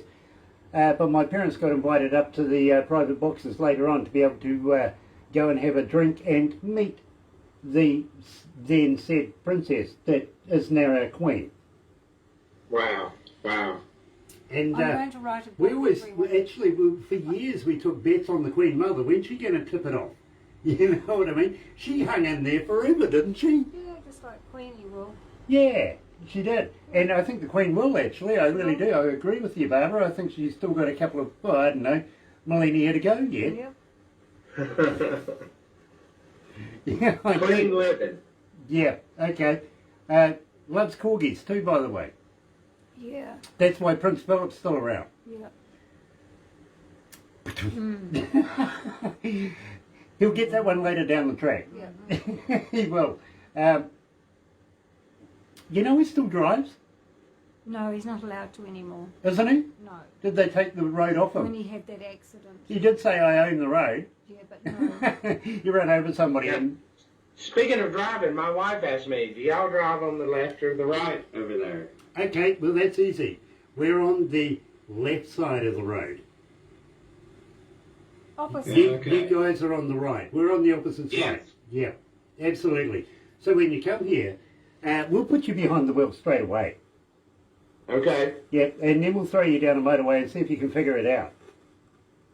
But my parents got invited up to the private boxes later on to be able to go and have a drink and meet the then said princess that is now our Queen. Wow. And I'm going to write a book. we always, for years, we took bets on the Queen Mother. When's she going to tip it off? You know what I mean? She hung in there forever, didn't she? Yeah, just like Queenie will. Yeah, she did. And I think the Queen will, actually. I really do. I agree with you, Barbara. I think she's still got a couple of, I don't know, millennia to go yet. Yep. Yeah, I Clean think. living. Yeah, okay. Loves corgis too, by the way. Yeah. That's why Prince Philip's still around. Yeah. He'll get that one later down the track. Yeah. He will. He still drives, No, he's not allowed to anymore. isn't he? No. Did they take the road off When him? he had that accident. He did say, I own the road. Yeah, but no. You ran over somebody. Yeah. And Speaking of driving, my wife asked me, do y'all drive on the left or the right over there? okay, well, that's easy. We're on the left side of the road. Opposite. You guys are on the right. We're on the opposite side. Yes. Yeah, absolutely. So when you come here, we'll put you behind the wheel straight away. Okay. Yeah, and then we'll throw you down a motorway and see if you can figure it out.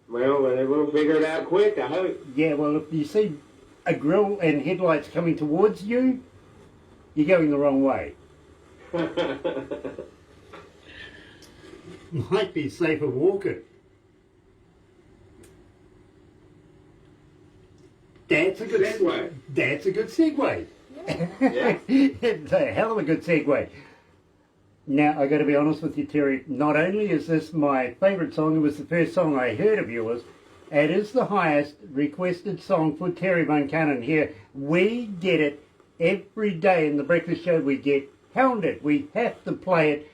Well, we'll figure it out quick, I hope. Yeah, well, if you see a grill and headlights coming towards you, you're going the wrong way. Might be safer walking. That's a good Segue. That's a good segue. Yeah. It's a hell of a good segue. Now, I got to be honest with you, Terry. Not only is this my favourite song, it was the first song I heard of yours. It is the highest requested song for Terry Vuncannon here. We get it every day in the breakfast show. We get hounded. We have to play it.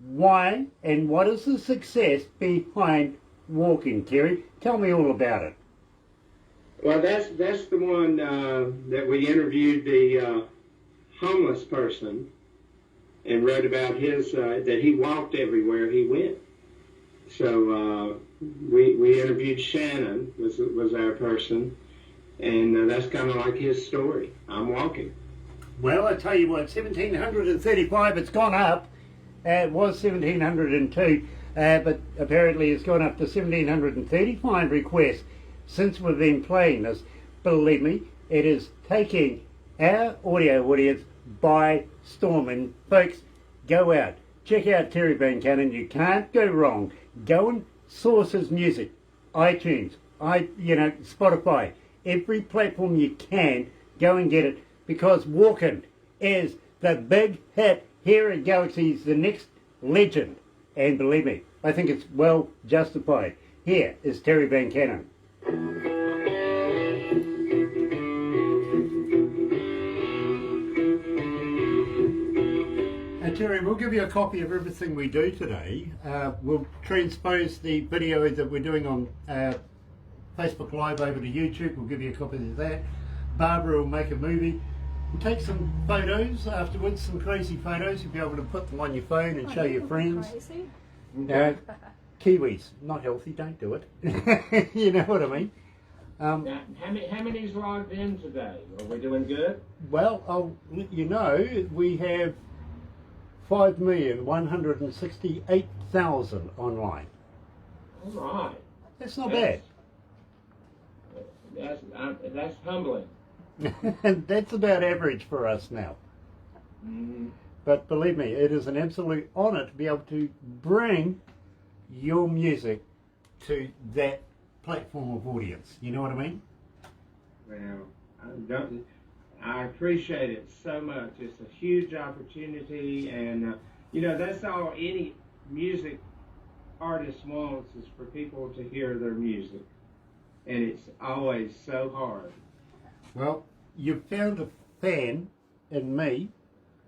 Why and what is the success behind Walking, Terry? Tell me all about it. Well, that's the one that we interviewed the homeless person and wrote about his that he walked everywhere he went. So we interviewed Shannon was our person, and that's kind of like his story. I'm walking. Well, I tell you what, 1,735, it's gone up. It was 1,702, but apparently it's gone up to 1,735 requests since we've been playing this. Believe me, it is taking our audio audience by storm. And folks, go out, check out Terry Vuncannon. You can't go wrong. Go and source his music, iTunes, Spotify, every platform you can. Go and get it, because Walkin' is the big hit here at Galaxy. He's the next legend, and believe me, I think it's well justified. Here is Terry Vuncannon. Terry, we'll give you a copy of everything we do today. We'll transpose the video that we're doing on Facebook Live over to YouTube. We'll give you a copy of that. Barbara will make a movie. We'll take some photos afterwards, some crazy photos. You'll be able to put them on your phone and show your friends. Crazy. Kiwis, not healthy, don't do it. You know what I mean? Now, how many's logged in today? Are we doing good? Well, I'll let you know, we have 5,168,000 online. All right. That's not bad. That's humbling. And that's about average for us now. Mm-hmm. But believe me, it is an absolute honour to be able to bring your music to that platform of audience. You know what I mean? Well, I appreciate it so much. It's a huge opportunity, and that's all any music artist wants, is for people to hear their music, and it's always so hard. Well, you've found a fan in me,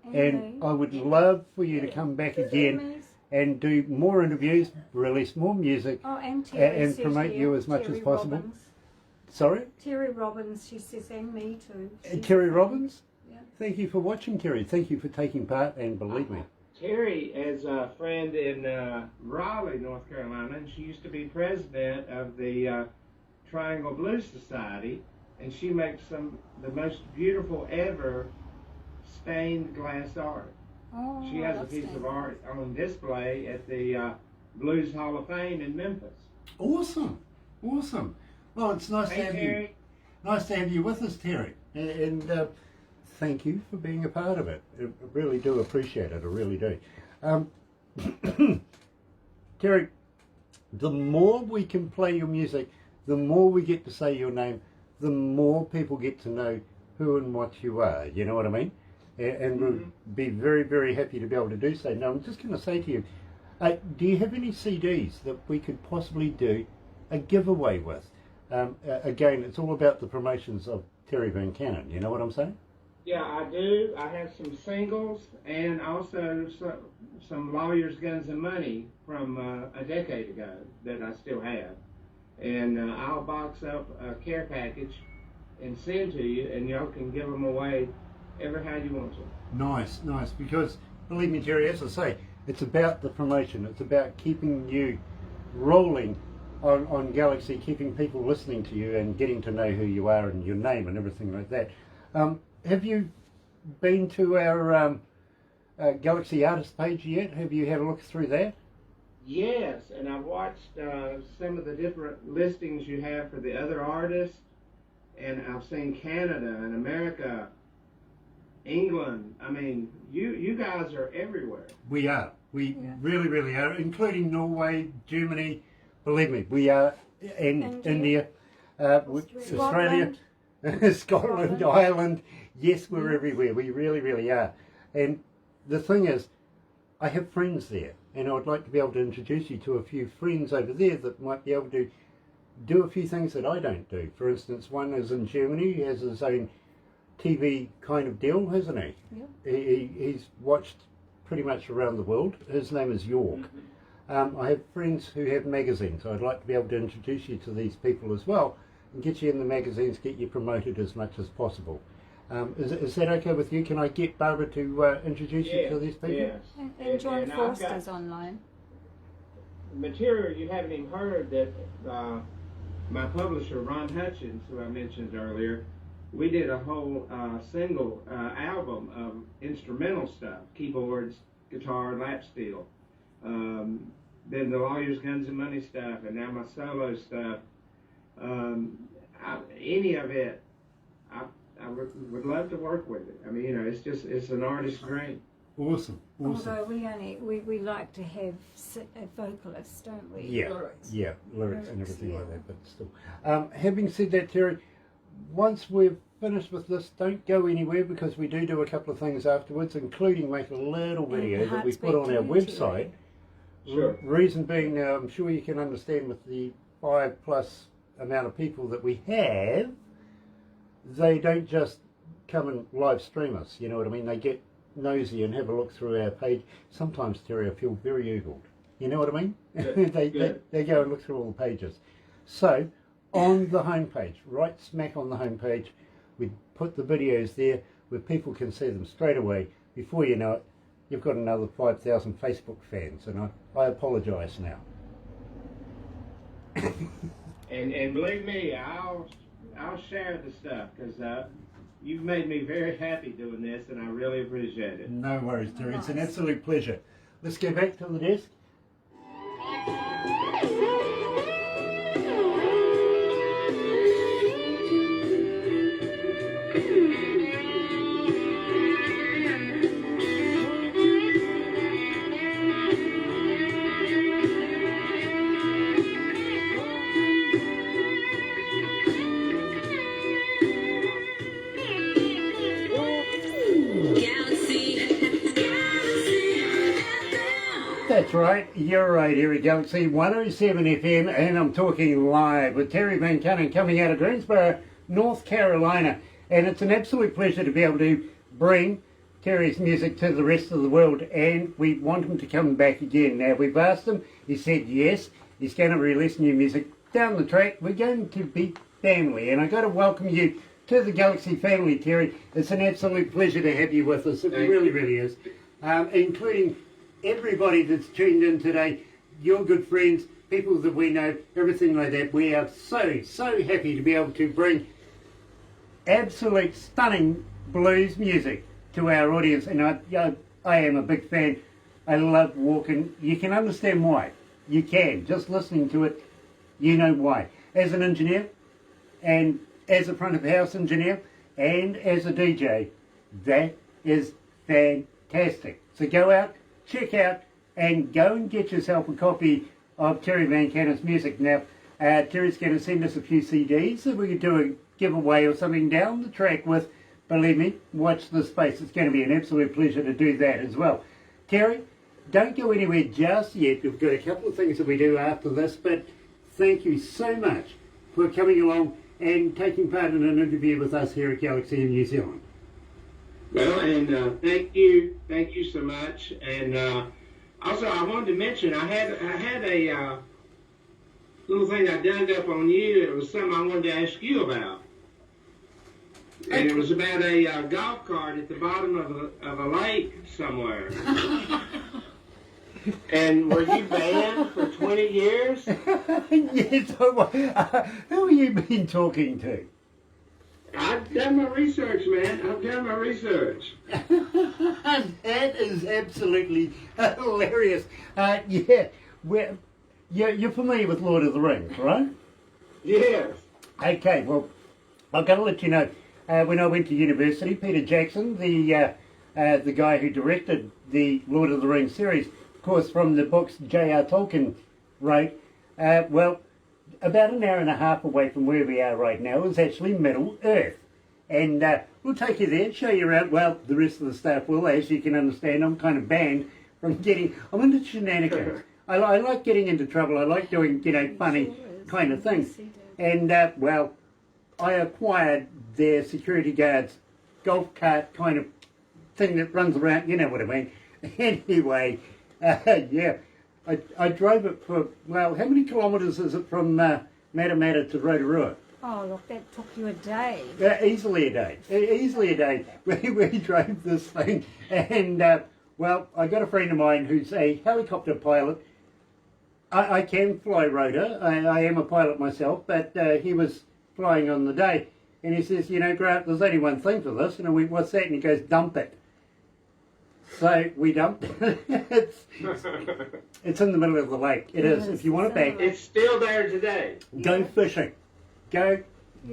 And and me. I would love for you to come back again Enemies. and do more interviews, release more music, Oh, and Terry and says promote here, you as much Terry as possible. Robbins. Sorry? Terry Robbins, she says, and me too. Terry Robbins? Yeah. Thank you for watching, Terry. Thank you for taking part, and believe me. Terry is a friend in Raleigh, North Carolina, and she used to be president of the Triangle Blues Society, and she makes the most beautiful ever stained glass art. Oh, She I has a love piece Stan. of art on display at the Blues Hall of Fame in Memphis. Awesome. Awesome. Well, it's nice to Hey, have you. Terry. Nice to have you with us, Terry. And thank you for being a part of it. I really do appreciate it. I really do. Terry, the more we can play your music, the more we get to say your name, the more people get to know who and what you are. You know what I mean? And we'll be very, very happy to be able to do so. Now, I'm just going to say to you, do you have any CDs that we could possibly do a giveaway with? Again, it's all about the promotions of Terry Vuncannon. You know what I'm saying? Yeah, I do. I have some singles and also some Lawyers, Guns, and Money from a decade ago that I still have. And I'll box up a care package and send to you, and y'all can give them away ever how you want to. Nice, nice. Because, believe me, Terry, as I say, it's about the promotion. It's about keeping you rolling on Galaxy, keeping people listening to you and getting to know who you are and your name and everything like that. Have you been to our Galaxy Artist page yet? Have you had a look through that? Yes, and I've watched some of the different listings you have for the other artists, and I've seen Canada and America, England. I mean, you guys are everywhere. We are. We really, really are, including Norway, Germany. Believe me, we are, and India, Australia, Scotland, Ireland. Yes, we're everywhere. We really, really are. And the thing is, I have friends there, and I would like to be able to introduce you to a few friends over there that might be able to do a few things that I don't do. For instance, one is in Germany. He has his own TV kind of deal, hasn't he? Yeah. He's watched pretty much around the world. His name is York. I have friends who have magazines. I'd like to be able to introduce you to these people as well, and get you in the magazines, get you promoted as much as possible. Is that okay with you? Can I get Barbara to introduce you to these people? Yes. And John I've Forster's got online. material you haven't even heard that my publisher, Ron Hutchins, who I mentioned earlier, we did a whole single album of instrumental stuff, keyboards, guitar, lap steel. Then the Lawyers, Guns and Money stuff, and now my solo stuff. Any of it, I would love to work with it. I mean, you know, it's an artist's dream. Awesome. Although we like to have a vocalist, don't we? Yeah, Lyrics. yeah, lyrics and everything yeah. like that, but still. Having said that, Terry, once we've finished with this, don't go anywhere, because we do a couple of things afterwards, including make a little video that we put on our website. Sure. Reason being, I'm sure you can understand with the 5+ amount of people that we have, they don't just come and live stream us, you know what I mean? They get nosy and have a look through our page. Sometimes, Terry, I feel very oogled. You know what I mean? They go and look through all the pages. So, on the homepage, right smack on the homepage, we put the videos there where people can see them straight away. Before you know it, you've got another 5,000 Facebook fans, and I apologise now. And believe me, I'll share the stuff, because you've made me very happy doing this, and I really appreciate it. No worries, Terry. It's an absolute pleasure. Let's go back to the desk. That's right, you're right here at Galaxy 107 FM, and I'm talking live with Terry Vuncannon coming out of Greensboro, North Carolina. And it's an absolute pleasure to be able to bring Terry's music to the rest of the world, and we want him to come back again. Now, we've asked him, he said yes, he's going to release new music down the track. We're going to be family, and I've got to welcome you to the Galaxy family, Terry. It's an absolute pleasure to have you with us. It really, really is. Including everybody that's tuned in today, your good friends, people that we know, everything like that. We are so happy to be able to bring absolute stunning blues music to our audience, and I am a big fan. I love walking. You can understand why. You can. Just listening to it, you know why. As an engineer, and as a front of house engineer, and as a DJ, that is fantastic. So go out, check out, and go and get yourself a copy of Terry Vuncannon's music. Now, Terry's going to send us a few CDs that we could do a giveaway or something down the track with. Believe me, watch this space. It's going to be an absolute pleasure to do that as well. Terry, don't go anywhere just yet. We've got a couple of things that we do after this, but thank you so much for coming along and taking part in an interview with us here at Galaxy in New Zealand. Well, and thank you so much. And also, I wanted to mention I had a little thing I dug up on you. It was something I wanted to ask you about, and it was about a golf cart at the bottom of a lake somewhere. And were you banned for 20 years? Yes. Who have you been talking to? I've done my research, man. I've done my research. That is absolutely hilarious. Yeah, you're familiar with Lord of the Rings, right? Yes. Okay, well, I've got to let you know, when I went to university, Peter Jackson, the guy who directed the Lord of the Rings series, of course, from the books J.R. Tolkien wrote, well, about an hour and a half away from where we are right now is actually Middle Earth. And we'll take you there, show you around. Well, the rest of the staff will, as you can understand. I'm kind of banned from I'm into shenanigans. I like getting into trouble. I like doing, funny kind of things. And, well, I acquired their security guard's golf cart kind of thing that runs around, you know what I mean. Anyway, yeah. I drove it for, well, how many kilometres is it from Matamata to Rotorua? Oh, look, that took you a day. Easily a day. Easily a day. We drove this thing, and well, I got a friend of mine who's a helicopter pilot. I can fly rotor. I am a pilot myself, but he was flying on the day, and he says, you know, Grant, there's only one thing for this. And I went, what's that? And he goes, dump it. So we dumped it. It's in the middle of the lake. It is. If you want it back, It's still there today. go fishing. Go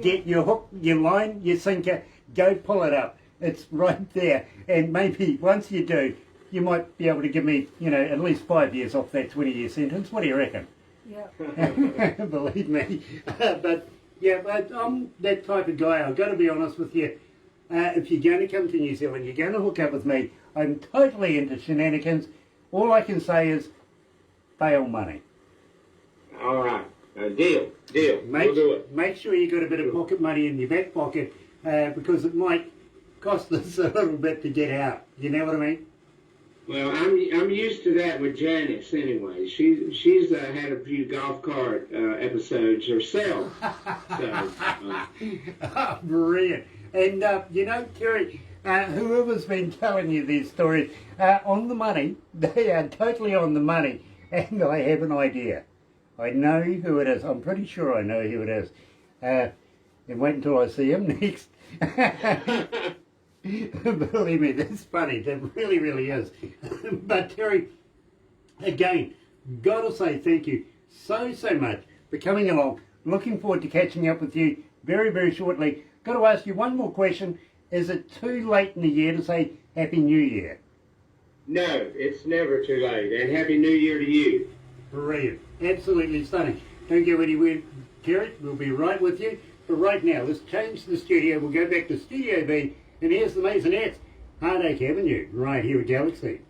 get your hook, your line, your sinker. Go pull it up. It's right there. And maybe once you do, you might be able to give me, you know, at least 5 years off that 20-year sentence. What do you reckon? Yeah. Believe me. But yeah, but I'm that type of guy. I've got to be honest with you. If you're going to come to New Zealand, you're going to hook up with me. I'm totally into shenanigans. All I can say is bail money. All right. Deal. We'll do it. Make sure you got a bit of pocket money in your back pocket because it might cost us a little bit to get out. You know what I mean? Well, I'm used to that with Janice anyway. She's had a few golf cart episodes herself. So, Oh, brilliant. And, you know, Terry, whoever's been telling you these stories, on the money, they are totally on the money. And I have an idea. I know who it is. I'm pretty sure I know who it is. And wait until I see him next. Believe me, that's funny. That really, really is. But Terry, again, got to say thank you so much for coming along. Looking forward to catching up with you very, very shortly. Got to ask you one more question. Is it too late in the year to say Happy New Year? no, it's never too late. And Happy New Year to you. Brilliant. Absolutely stunning. Don't go anywhere, Terry. We'll be right with you. But right now, let's change the studio. We'll go back to Studio B. And here's the Maisonettes, Heartache Avenue, right here at Galaxy.